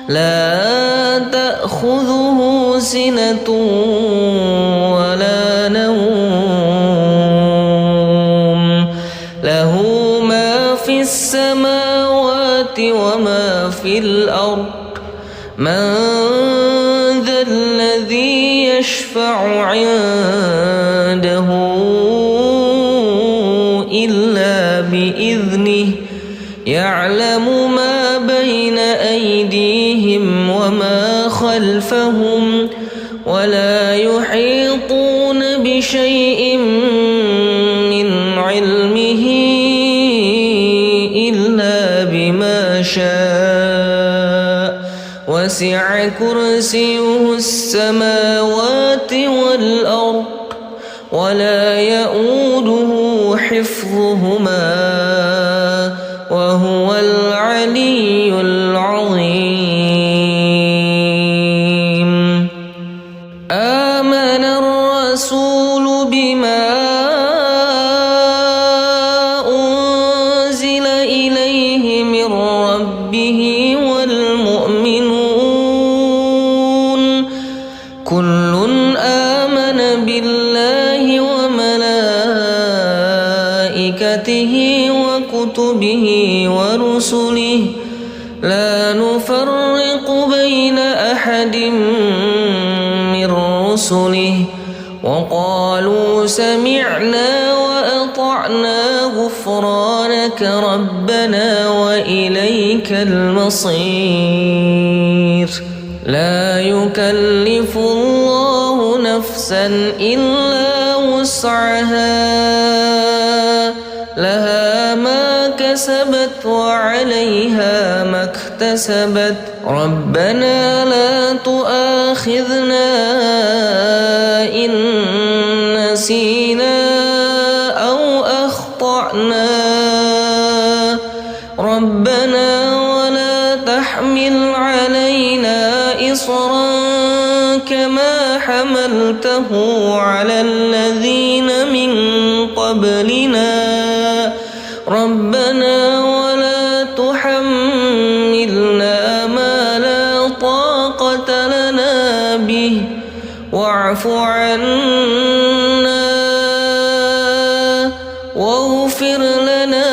لا تأخذه سنة ولا نوم له ما في السماوات وما في الأرض. من ذا الذي يشفع عنده إلا بإذنه. يعلم ما بين أيديهم وما خلفهم ولا يحيطون بشيء من علمه إلا بما شاء. وسع كرسيه السماوات والأرض ولا يؤوده حفظهما وهو العلي العظيم. آمن الرسول بما أنزل إليه من ربه والمؤمنون كل آمن بالله وملائكته وكتبه ورسله لا نفرق بين أحد من رسله وقالوا سمعنا وأطعنا غفرانك ربنا وإليك المصير. لا يكلف الله نفسا إلا وسعها لها ما كسبت وعليها ما اكتسبت. ربنا لا تؤاخذنا إن نسينا أو أخطأنا. ربنا ولا تحمل علينا إصرا كما حملته على الذين من قبلنا ربنا ولا تحملنا ما لا طاقة لنا به واعف عنا واغفر لنا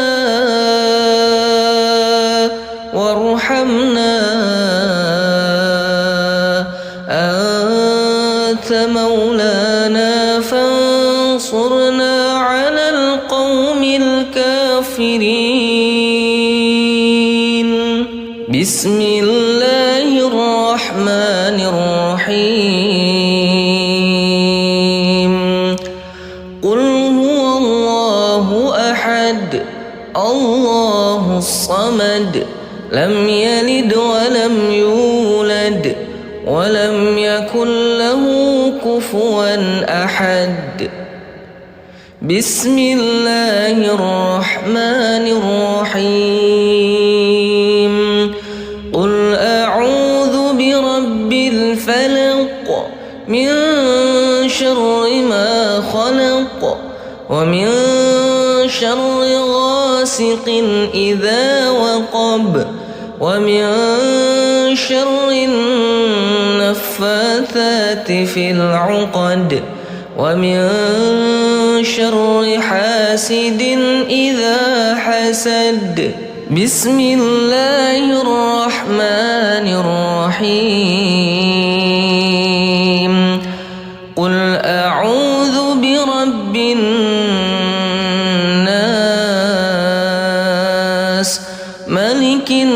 وارحمنا أنت مولانا فانصرنا على القوم الكافرين. بسم الله الرحمن الرحيم. قل هو الله أحد الله الصمد لم يلد ولم يولد ولم يكن له كفوا أحد. بسم الله الرحمن الرحيم. قل أعوذ برب الفلق من شر ما خلق ومن شر غاسق إذا وقب ومن شر النفاثات في العقد ومن شر حاسد إذا حسد. بسم الله الرحمن الرحيم. قل أعوذ برب الناس ملك الناس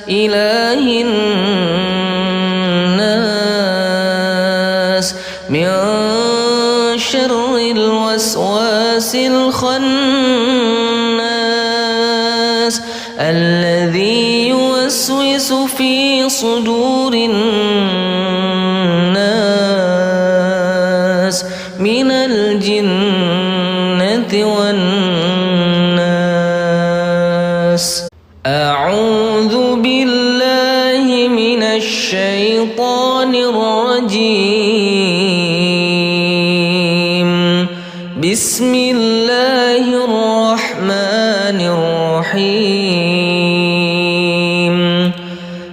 إله الناس من شر الوسواس الخناس الذي يوسوس في صدور الناس من الجنة والناس. أعوذ بالله من الشيطان الرجيم. بسم الله الرحمن الرحيم.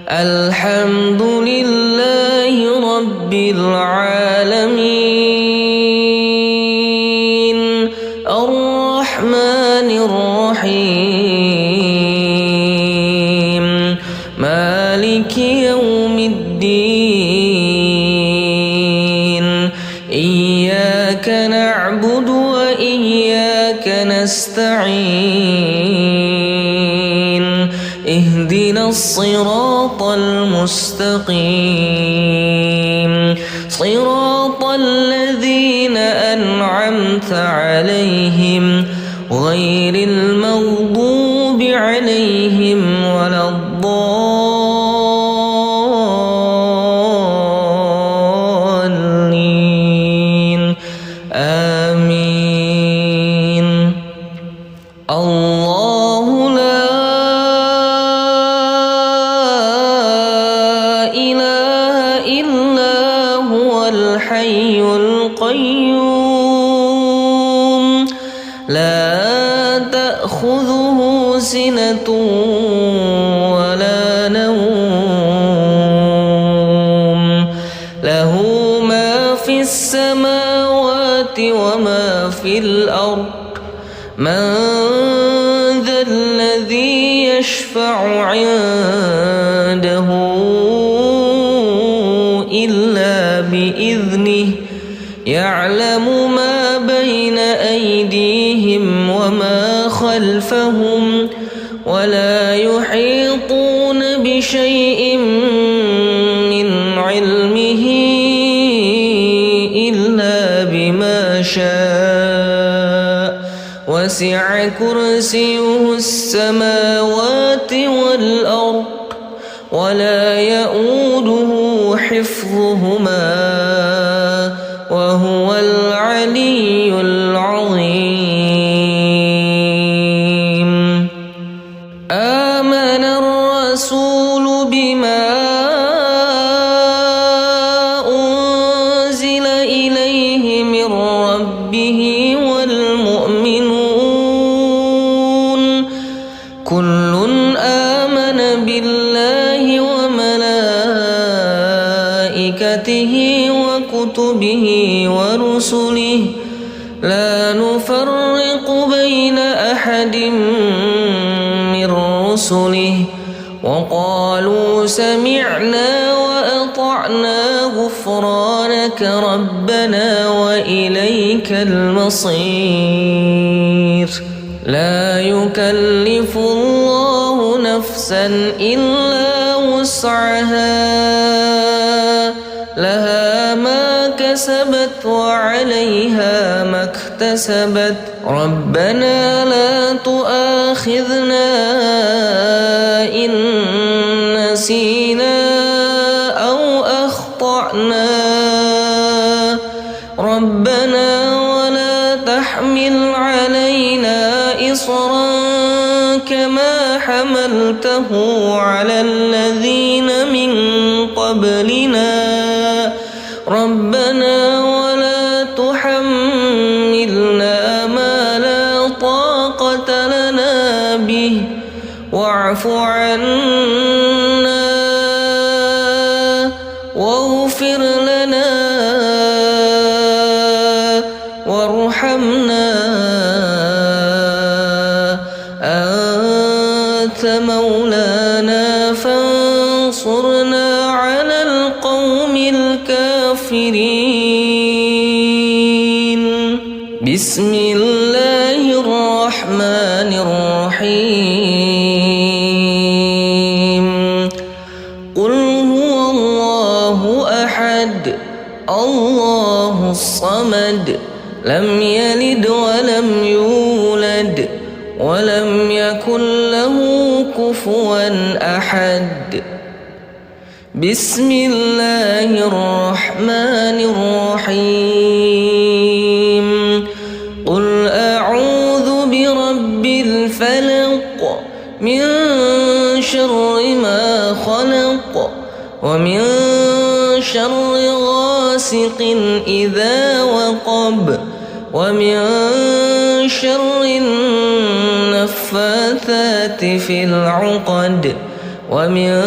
الحمد لله رب العالمين الرحمن الرحيم مالك يوم الدين. إياك نعبد وإياك نستعين. اهدنا الصراط المستقيم صراط الذين أنعمت عليهم غير المغضوب عليهم ولا الضالين. آمين. الله لا إله إلا هو الحي القيوم لا تأخذه سنة ولا نوم له ما في السماوات وما في الأرض. من ذا الذي يشفع عنده إلا بإذنه يعلم ما بين أيديهم وما خلفهم ولا يحيطون بشيء من علمه إلا بما شاء وسع كرسيه السماوات والأرض ولا يؤوده حفظهما وهو العلي العظيم. آمن الرسول بما أنزل إليه من من ربه والمؤمنون كل آمن بالله وملائكته وكتبه ورسله لا نفرق بين أحد من رسله وقالوا سمعنا وأطعنا غفرانك ربنا وإليك المصير لا يكلف الله نفسا إلا وسعها لها ما كسبت وعليها ما اكتسبت ربنا لا تؤاخذنا إن نسينا أو أخطأنا ربنا ولا تحمل علينا إصرا كما حملته على الذين من قبلنا ربنا ولا تحملنا ما لا طاقة لنا به واعف عنا واغفر لنا وارحمنا أنت مولانا فانصرنا على القوم الكافرين بسم الله الرحمن الرحيم قل هو الله أحد الله الصمد لم يلد ولم يولد ولم يكن له كفوا أحد بسم الله الرحمن الرحيم قل أعوذ برب الفلق من شر ما خلق ومن شر غاسق إذا وقب ومن شر النفاثات في العقد ومن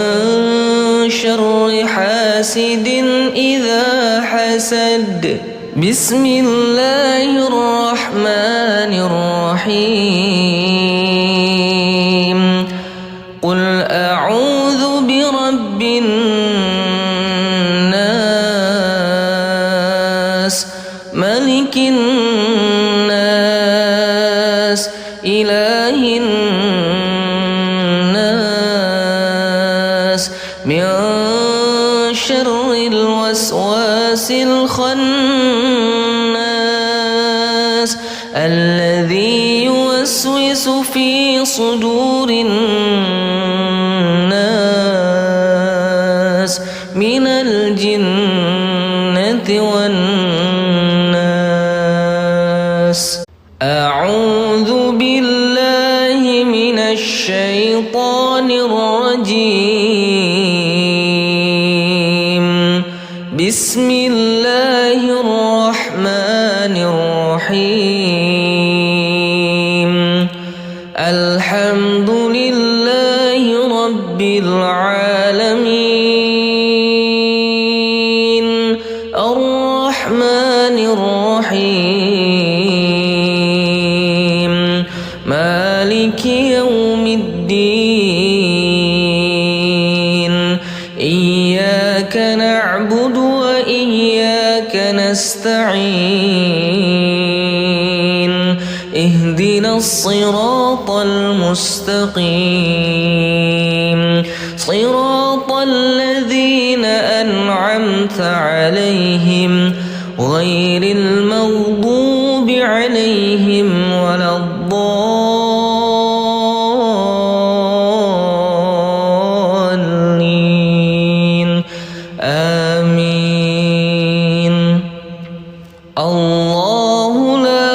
شر حاسد إذا حسد بسم الله الرحمن الرحيم قل أعوذ برب الناس ملك الناس إله الناس من شر الوسواس الخناس الذي يوسوس في صدور الناس من الجنة والناس أعوذ بالله من الشيطان الرجيم بسم الله الرحمن الرحيم الحمد لله رب العالمين الرحمن الرحيم مالك يوم الدين إياك نعبد وإياك نستعين اهدنا الصراط المستقيم صراط الذين أنعمت عليهم غير المغضوب عليهم ولا الضالين آمين الله لا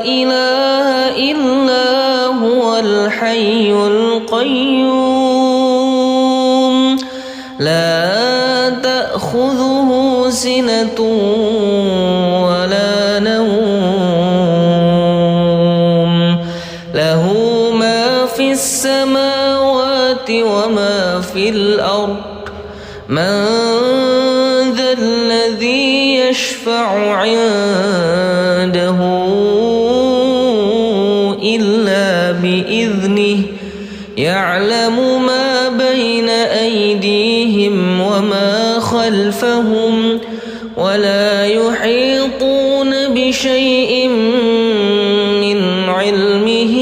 إله إلا هو الحي القيوم لا تأخذه سنة ولا نوم له ما في السماوات وما في الأرض من ذا الذي يشفع عنده إلا بإذنه يعلم ما بين أيديهم وما خلفهم ولا يحيطون بشيء من علمه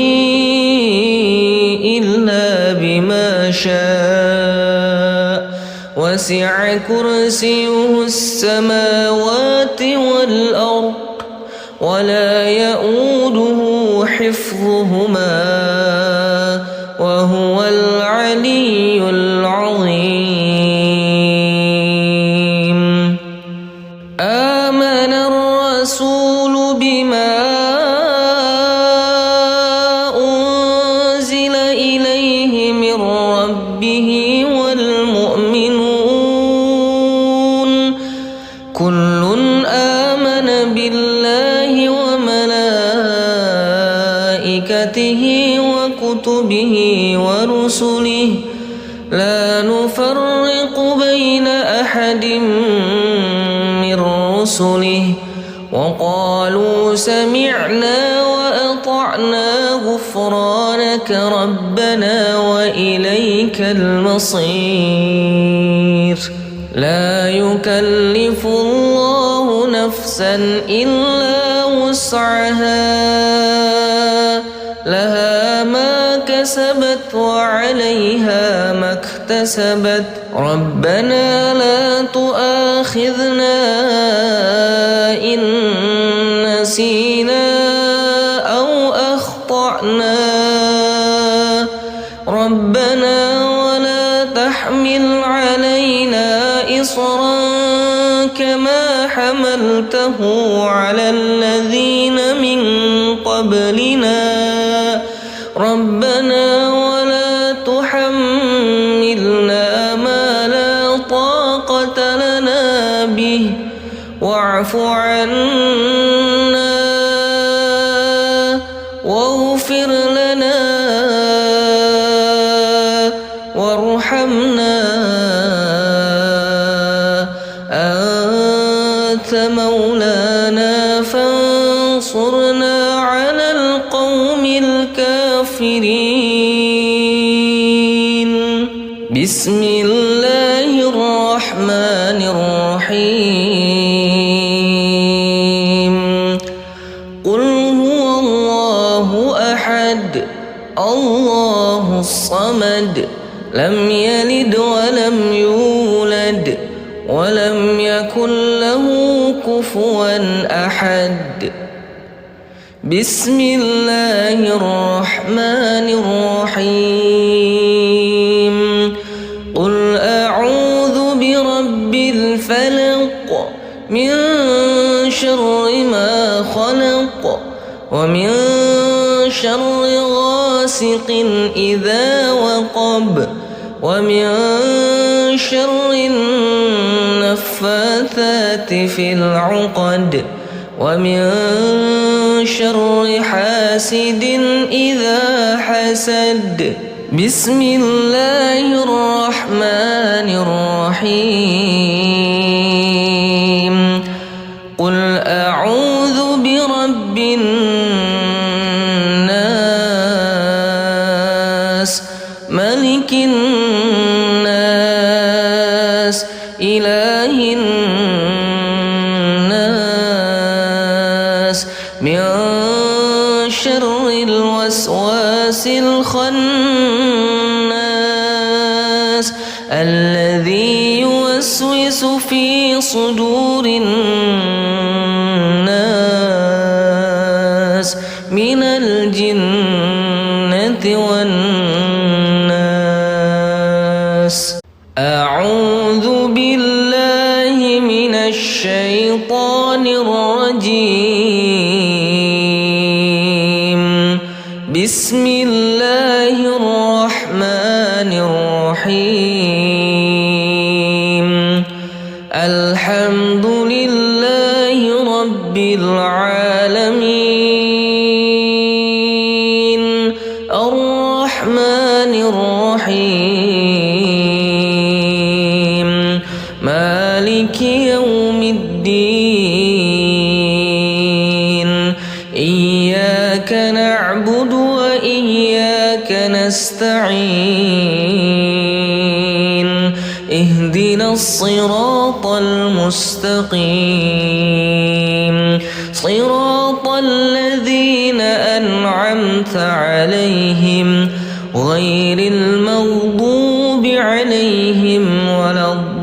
إلا بما شاء وسع كرسيه السماوات والأرض ولا يؤوده حفظهما وهو العلي العظيم آمن الرسول بما أنزل إليه من ربه والمؤمنون كل آمن بالله وملائكته وكتبه ورسله لا نفرق بين أحد من رسله وقالوا سمعنا وأطعنا غفرانك ربنا وإليك المصير لا يكلف الله نفسا إلا وسعها لها ما كسبت وعليها ما اكتسبت ربنا لا تؤاخذنا إن نسينا أو أخطأنا ربنا ولا تحمل علينا إصرا كما حملته على الذين من قبلنا ربنا ولا تحملنا ما لا طاقة لنا به واعف عنا واغفر لنا وارحمنا أنت مولانا فانصرنا على القوم الكافرين بسم الله الرحمن الرحيم قل هو الله أحد الله الصمد لم يلد ولم يولد ولم يكن له كفوا أحد بسم الله الرحمن الرحيم قل أعوذ برب الفلق من شر ما خلق ومن شر غاسق إذا وقب ومن شر النفاثات في العقد ومن شر حاسد إذا حسد بسم الله الرحمن الرحيم قل أعوذ برب الناس ملك الناس إله الناس من شر الوسواس الخناس الذي يوسوس في صدور الناس من الجنة والناس أعوذ بالله من الشيطان الرجيم بسم الله الرحمن الرحيم الحمد لله رب العالمين الرحمن الرحيم مالك يوم الدين إياك نعبد وإياك نستعين اهدنا الصراط المستقيم صراط الذين أنعمت عليهم غير المغضوب عليهم ولا الضالين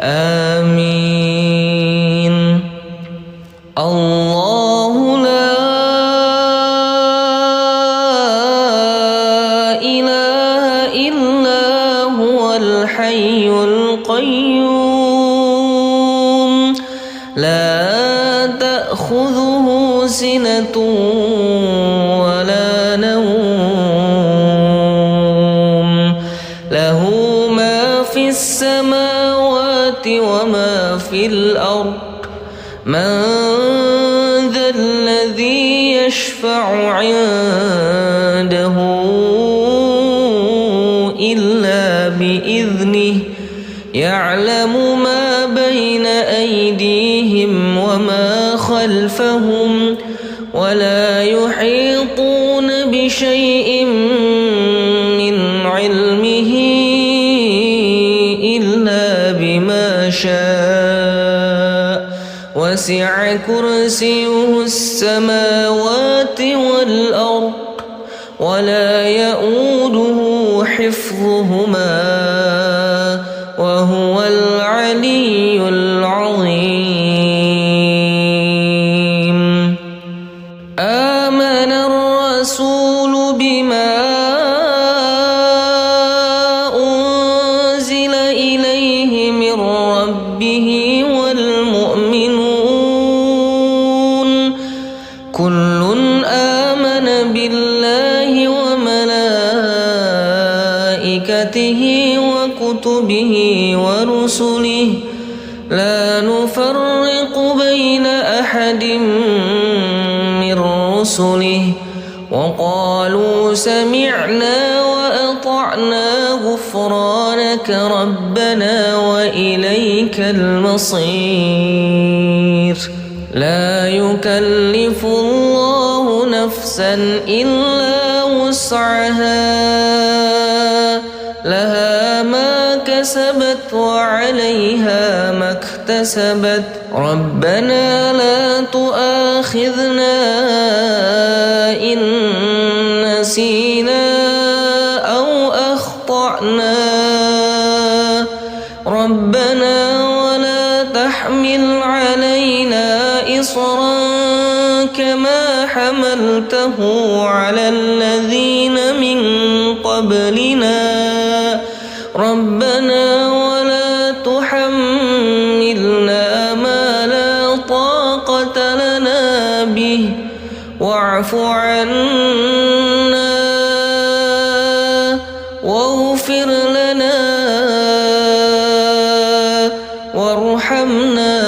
آمين. الله لا إله إلا هو الحي القيوم لا تأخذه سنة ولا نوم له ما في السماوات وما في الأرض من ذا الذي يشفع عنده إلا بإذنه يعلم ما بين أيديهم وما خلفهم ولا يحيطون بشيء من علمه إلا بما شاء وسع كرسيه السماوات والأرض ولا يؤوده حفظهما وهو العلي العظيم. آمن الرسول بما أنزل إليه من ربه والمؤمنون كل آمن بالله وملائكته وكتبه ورسله لا نفرق بين أحد من رسله وقالوا سمعنا وأطعنا غفرانك ربنا وإليك المصير. لا يكلف الله نفسا إلا وسعها لها ما كسبت وعليها ما اكتسبت ربنا لا تؤاخذنا إن نسينا أو أخطأنا ربنا ولا تحمل علينا إصرا كما حملته على الذين من قبلنا ربنا ولا تحملنا ما لا طاقة لنا به واعف عنا واغفر لنا وارحمنا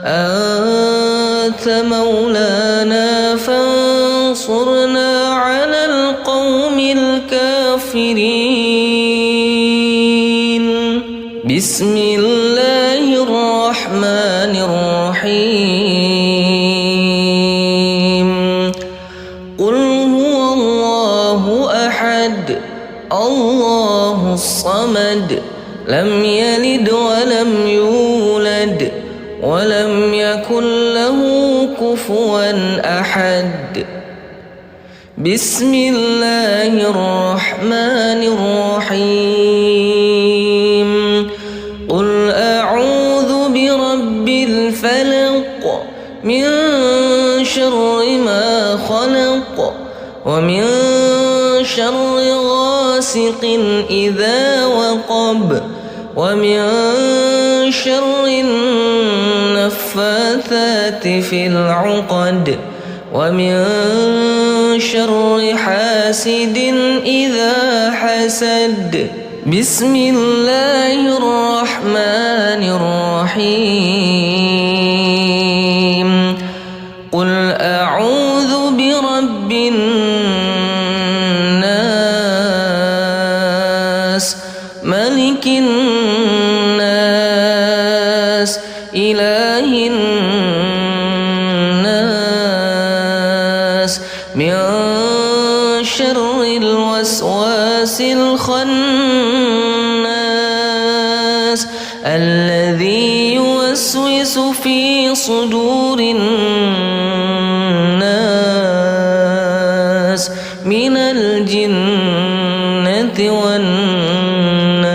أنت مولانا فانصرنا على القوم الكافرين. بسم الله الرحمن الرحيم قل هو الله أحد الله الصمد لم يلد ولم يولد ولم يكن له كفوا أحد. بسم الله الرحمن الرحيم قل أعوذ برب الفلق من شر ما خلق ومن شر غاسق إذا وقب ومن شر النفاثات في العقد ومن شر حاسد إذا حسد. بسم الله الرحمن الرحيم. قل أعوذ برب الناس ملك الناس إله الناس من شر الوسواس الخناس الذي يوسوس في صدور الناس من الجنة والناس.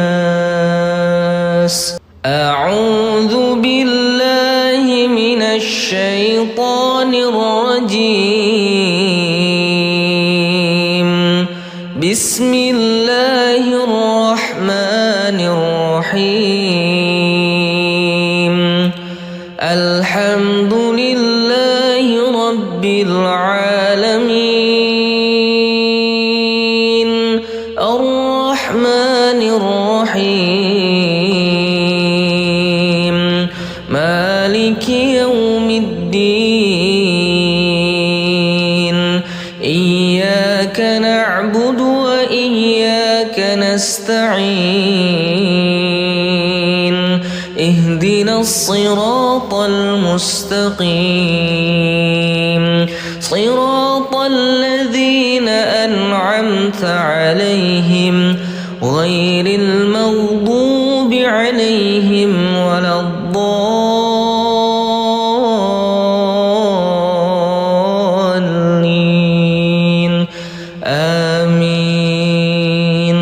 أعوذ بالله من الشيطان الرجيم. بسم الله الرحمن الرحيم. الحمد لله رب العالمين الرحمن الرحيم مالك يوم الدين. إياك نعبد وإياك نستعين. اهدنا الصراط المستقيم صراط الذين أنعمت عليهم غير المغضوب عليهم ولا الضالين. آمين.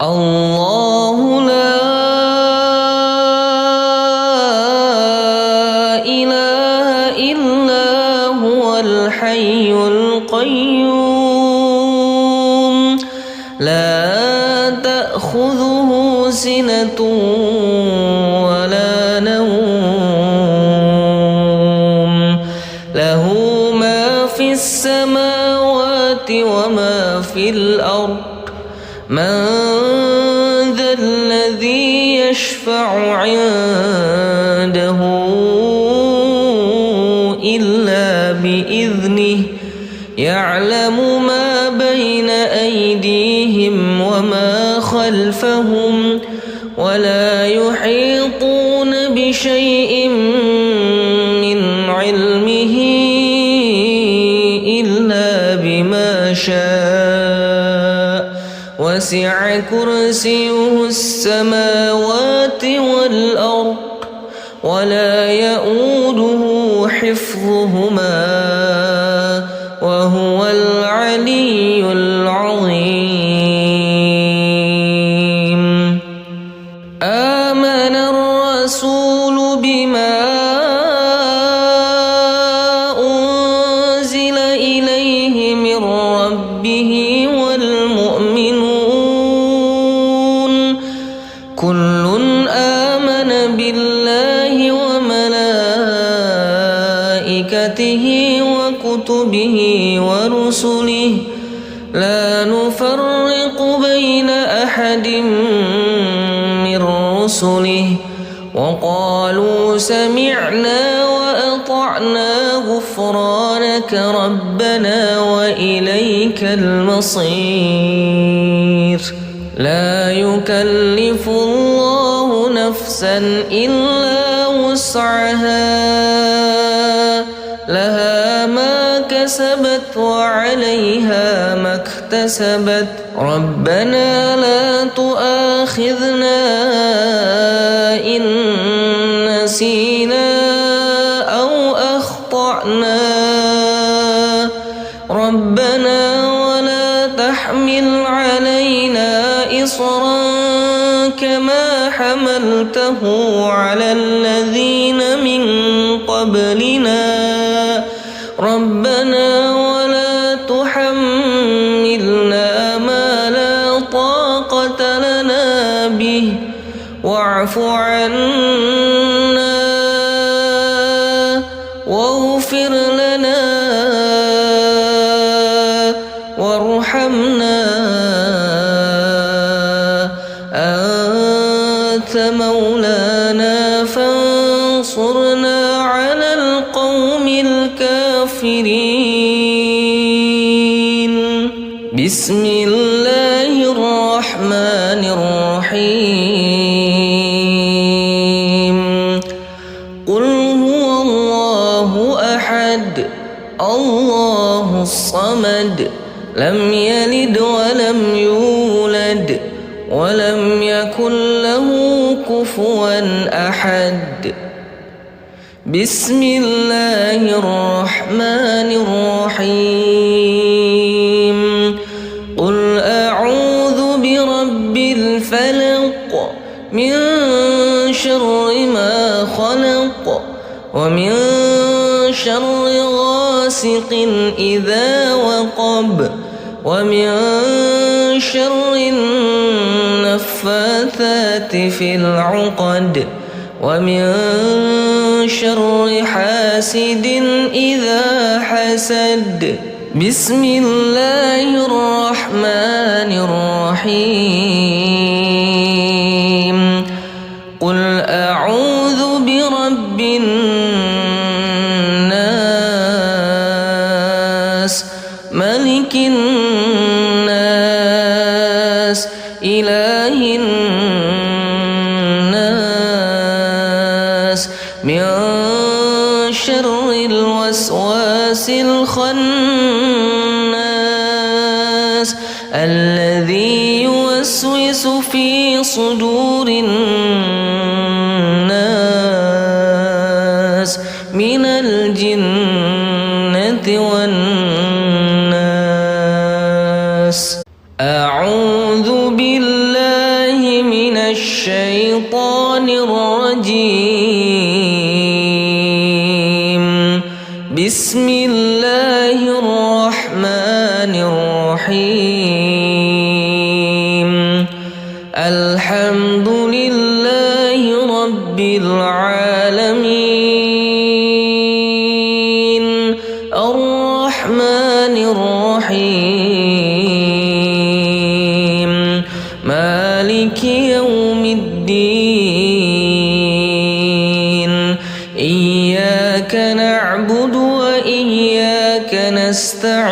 الله لا إله إلا هو الحي القيوم لا تأخذه سنة ولا نوم له ما في السماوات وما في الأرض. من ذا الذي يشفع عنده إلا بإذنه. يعلم ما بين أيديهم وما خلفهم ولا يحيطون بشيء من علمه إلا بما شاء. وسع كرسيه السماوات والأرض ولا يؤوده حفظهما وهو العلي العظيم. آمن الرسول بما أنزل إليه من ربه والمؤمنون كل آمن بالله وملائكته وكتبه ورسله لا نفرق بين أحد من رسله وقالوا سمعنا وأطعنا غفرانك ربنا وإليك المصير. لا يكلف الله نفسا إلا وسعها لها ما كسبت وعليها ما اكتسبت. ربنا لا تؤاخذنا إن نسينا أو أخطأنا. ربنا ولا تحمل علينا إصرا كما حملته على الذين من قبلنا. ربنا ولا تحملنا ما لا طاقة لنا به واعف عنا واغفر لنا وارحمنا أنت مولانا فانصرنا على القوم الكافرين. بسم الله الرحمن الرحيم. قل هو الله أحد الله الصمد لم يلد ولم يولد ولم يكن له كفوا أحد. بسم الله الرحمن الرحيم. قل أعوذ برب الفلق من شر ما خلق ومن شر غاسق إذا وقب ومن شر النفاثات في العقد ومن شر حاسد إذا حسد. بسم الله الرحمن الرحيم. قل أعوذ برب الناس ملك الناس إله الناس من شر الوسواس الخناس الذي يوسوس في صدور الناس من الجنة والناس. أعوذ بالله من الشيطان الرجيم. بسم الله الرحمن الرحيم. الحمد لله رب العالمين الرحمن الرحيم مالك يوم الدين. إياك نعبد وإياك نستعين.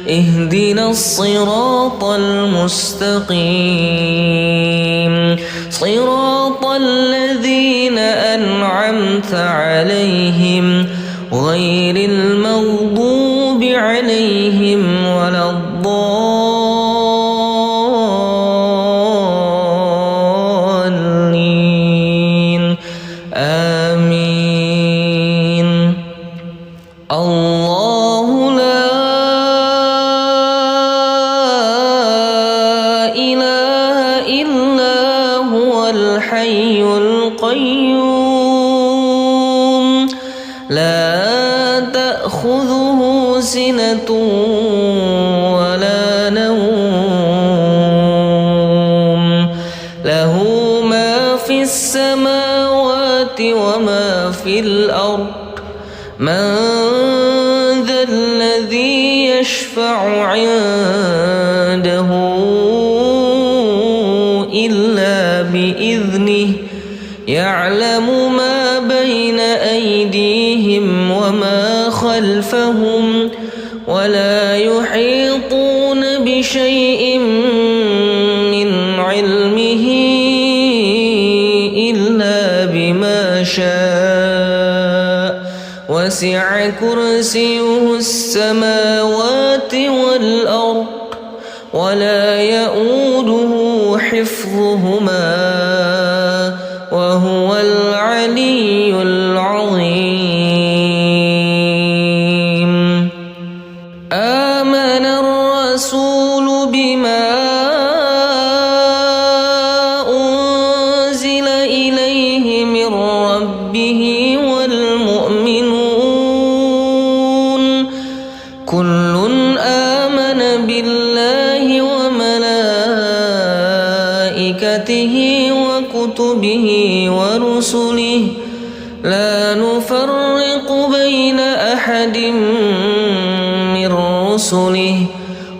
اهدنا الصراط المستقيم صراط الذين أنعمت عليهم غير المغضوب عليهم ولا الضالين. آمين. الله لا إله إلا هو الحي القيوم لا تأخذه سنة ولا نوم له ما في السماوات وما في الأرض. من ذا الذي يشفع عنده إلا بإذنه يعلم ما بين أيديهم وما خلفهم ولا يحيطون بشيء من علمه إلا بما شاء وسع كرسيه السماوات والأرض ولا يؤوده حفظهما وهو العلي العظيم. آمن الرسول بما أنزل إليه من ربه والمؤمنون كل آمن بالله وملائكته وكتبه ورسله لا نفرق بين أحد من ورسله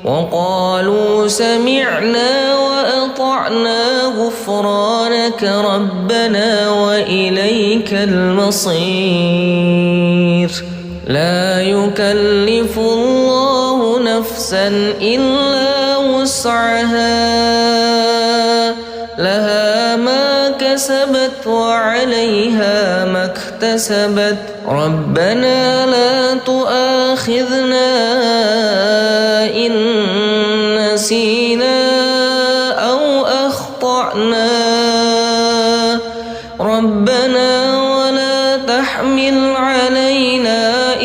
وقالوا سمعنا وأطعنا غفرانك ربنا وإليك المصير. لا يكلف الله نفسا إلا وسعها لها ما كسبت وعليها ما اكتسبت ربنا لا تؤاخذنا إن نسينا أو أخطأنا ربنا ولا تحمل علينا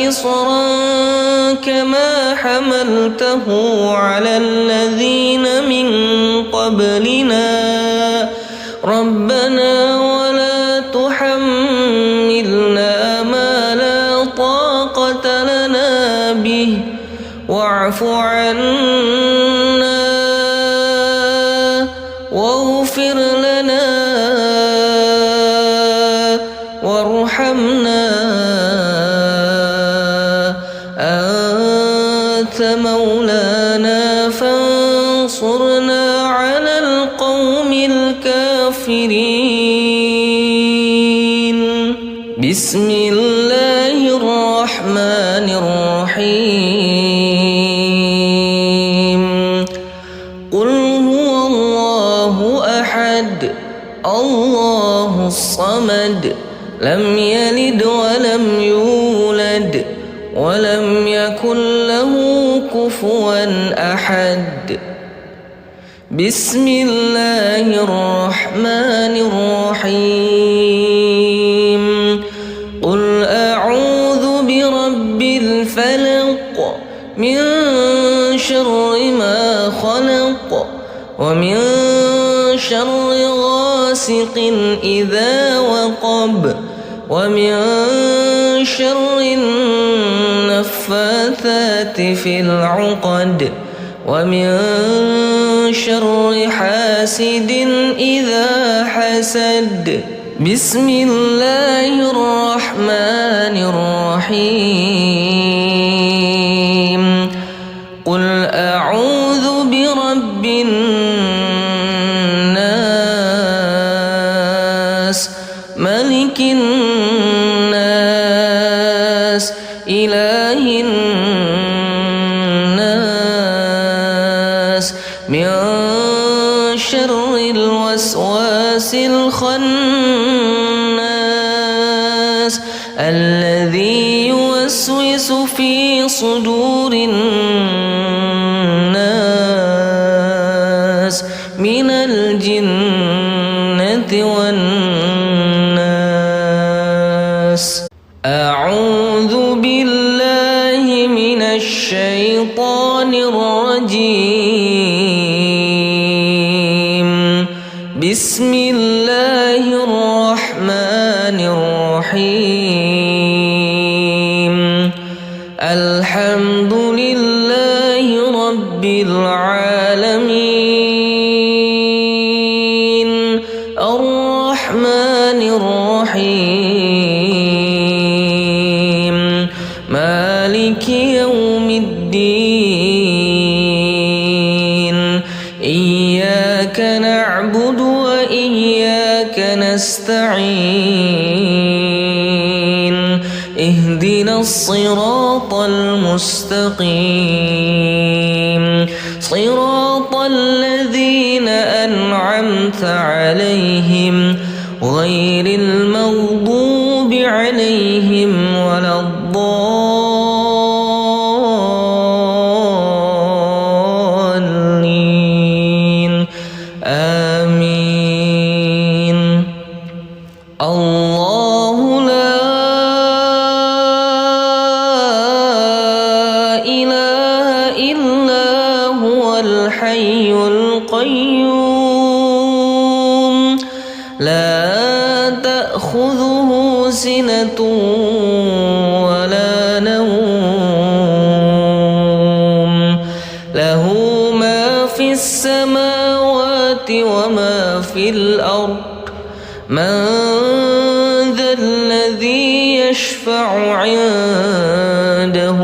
إصرا كما حملته على الذين من قبلنا ربنا ولا تحملنا ما لا طاقة لنا به واعف عنا واغفر لنا وارحمنا أنت مولانا فانصرنا على القوم الكافرين. بسم الله الرحمن الرحيم. قل هو الله أحد الله الصمد لم يلد ولم يولد ولم يكن له كفوا أحد. بسم الله الرحمن الرحيم. قل أعوذ برب الفلق من شر ما خلق ومن شر غاسق إذا وقب ومن شر النفاثات في العقد ومن شر حاسد إذا حسد. بسم الله الرحمن الرحيم. قل أعوذ برب الناس ملك الناس إله الناس من شر الوسواس الخناس الذي يوسوس في صدور الناس من الجنة والناس. أعوذ بالله من الشيطان الرجيم. بسم الله الرحمن الرحيم. الحمد لله رب العالمين الرحمن الرحيم مالك يوم الدين. إياك نعبد وإياك نستعين. اهدنا الصراط المستقيم صراط الذين أنعمت عليهم غير المغضوب عليهم ولا الضالين. آمين. الله لا إله إلا هو الحي القيوم لا تأخذه سنة ولا نوم له ما في السماوات وما في الأرض. من ذا الذي يشفع عنده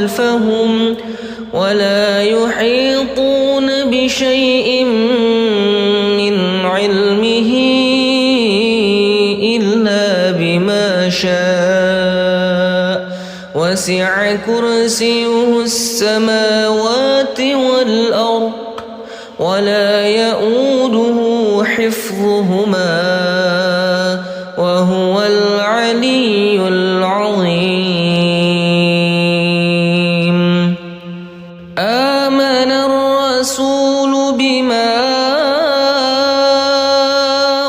خلفهم ولا يحيطون بشيء من علمه إلا بما شاء وسع كرسيه السماوات والأرض ولا يؤوده حفظهما وهو العلي العظيم. آمن الرسول بما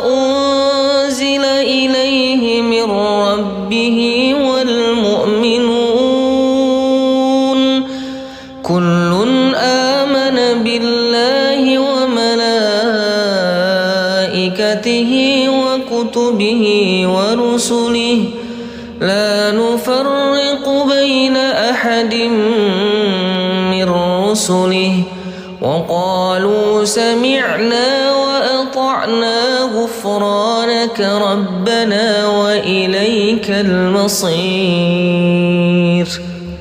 أنزل إليه من ربه والمؤمنون كل آمن بالله وملائكته وكتبه ورسله لا نفرق بين أحد من رسله وقالوا سمعنا وأطعنا غفرانك ربنا وإليك المصير.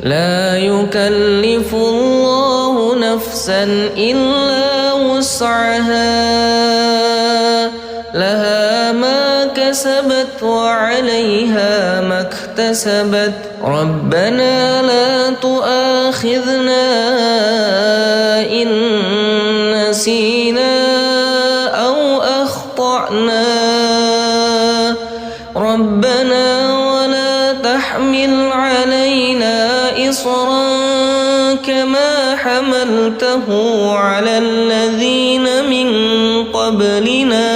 لا يكلف الله نفسا إلا وسعها لها ما كسبت وعليها ما اكتسبت ربنا لا تؤاخذنا إن نسينا أو أخطأنا ربنا ولا تحمل علينا إصرا كما حملته على الذين من قبلنا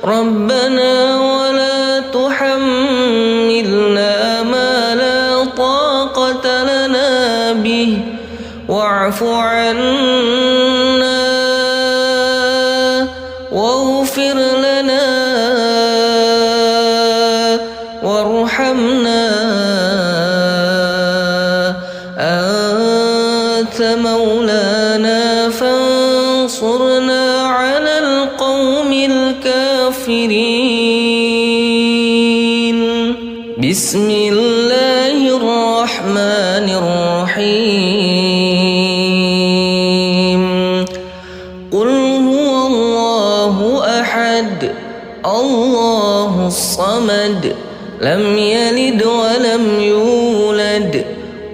ربنا ولا تحملنا ما لا طاقة لنا به واعف عنا واغفر لنا وارحمنا أنت مولانا فانصرنا على القوم الكافرين. بسم الله الرحمن الرحيم. قل هو الله أحد الله الصمد لم يلد ولم يولد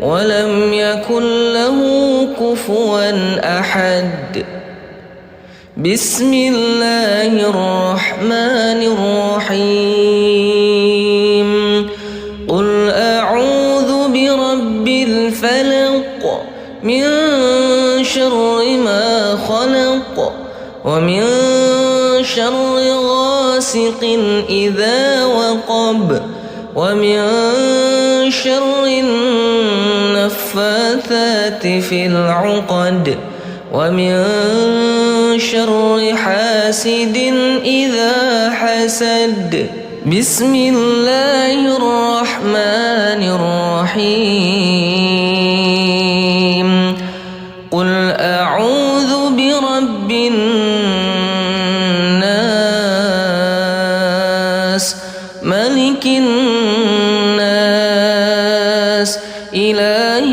ولم يكن له كفوا أحد. بسم الله الرحمن الرحيم. قل أعوذ برب الفلق من شر ما خلق ومن شر غاسق إذا وقب ومن شر النفاثات في العقد ومن شر حاسد إذا حسد. بسم الله الرحمن الرحيم. قل أعوذ برب الناس ملك الناس إله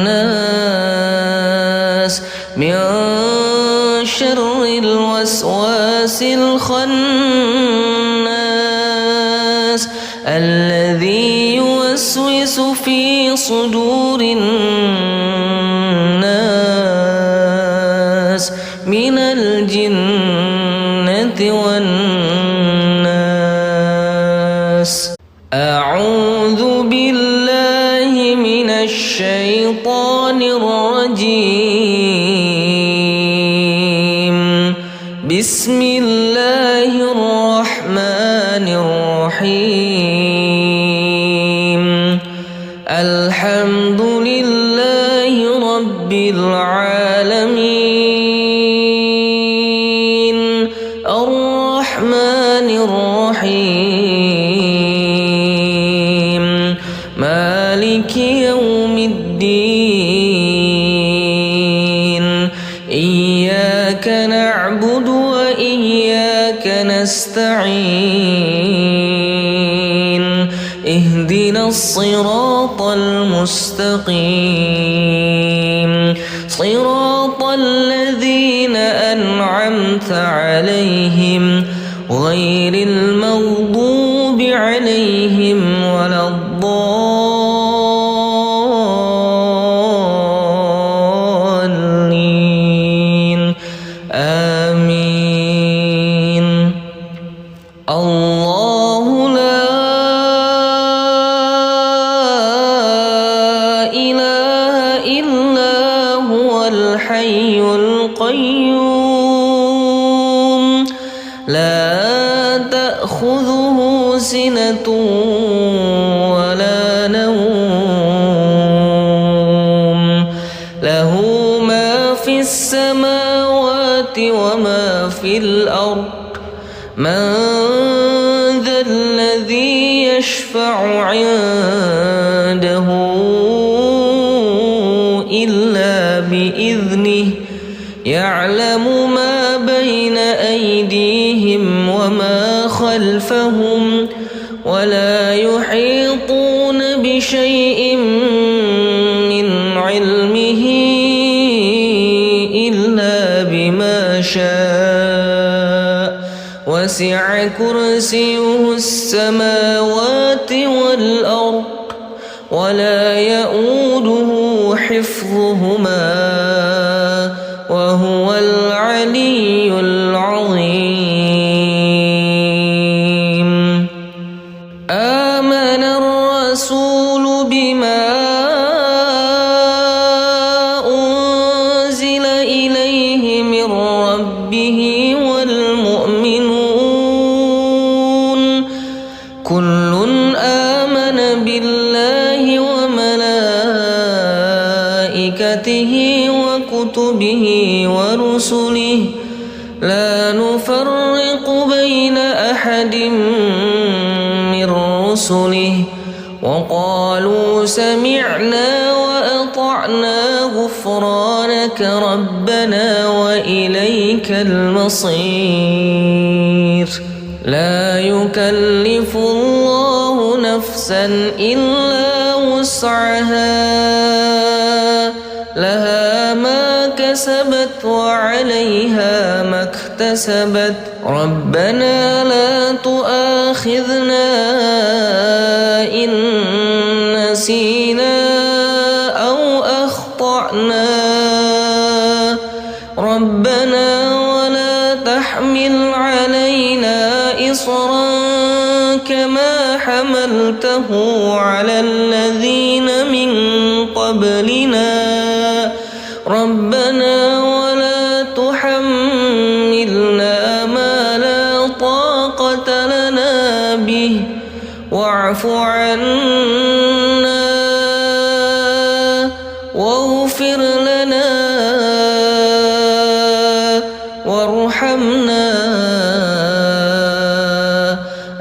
الناس من شر الوسواس الخناس الذي يوسوس في صدور الناس من الجنة والناس. أعوذ بالله من الشيطان الرجيم. بسم الله الرحمن الرحيم. الحمد لله رب العالمين الرحمن الرحيم مالك يوم الدين. إياك نعبد وإياك نستعين. اهدنا الصراط المستقيم صراط الذين أنعمت عليهم غير المغضوب عليهم ولا الضالين آمين. الله لا إله إلا هو الحي القيوم لا تأخذه سنة ولا نوم له ما في السماوات وما في الأرض من ذا الذي يشفع عنده إلا بإذنه يعلم ما بين أيديهم وما خلفهم ولا يحيطون بشيء من علمه إلا بما شاء وسع كرسيه السماوات والأرض ولا يؤوده حفظهما وهو العلي العظيم. آمن الرسول بما أنزل إليه من ربه والمؤمنون كل آمن بالله وملائكته وكتبه ورسله لا نفرق بين أحد من رسله وقالوا سمعنا وأطعنا غفرانك ربنا وإليك المصير. لا يكلف الله نفسا إلا وسعها لها ما كسبت وعليها ما اكتسبت ربنا لا تؤاخذنا إن نسينا أو أخطأنا ربنا ولا تحمل علينا إصرا كما حملته على الذين من قبلنا ربنا ولا تحملنا ما لا طاقة لنا به واعف عنا واغفر لنا وارحمنا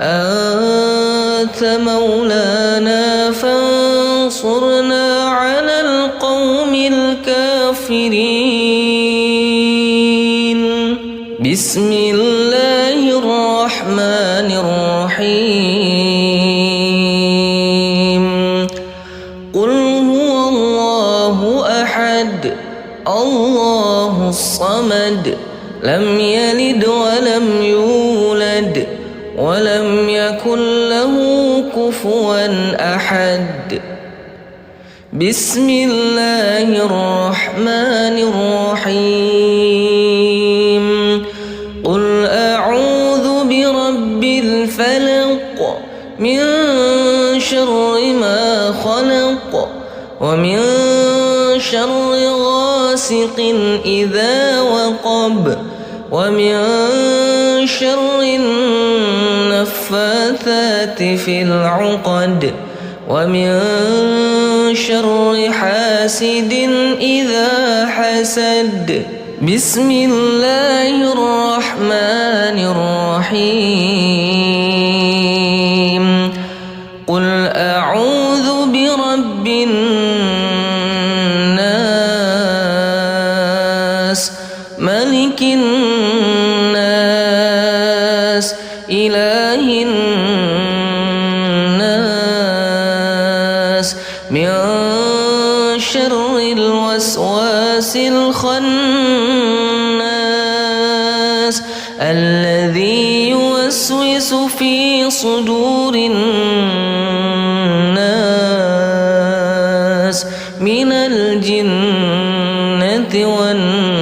أنت مولانا فانصرنا على القوم الكافرين. بسم الله الرحمن الرحيم. قل هو الله أحد الله الصمد لم يلد ولم يولد ولم يكن له كفوا أحد. بسم الله الرحمن الرحيم. قل أعوذ برب الفلق من شر ما خلق ومن شر غاسق إذا وقب ومن شر النفاثات في العقد ومن شر حاسد إذا حسد. بسم الله الرحمن الرحيم. قل أعوذ برب الناس ملك الناس إله الناس الخناس الذي يوسوس في صدور الناس من الجنة والناس.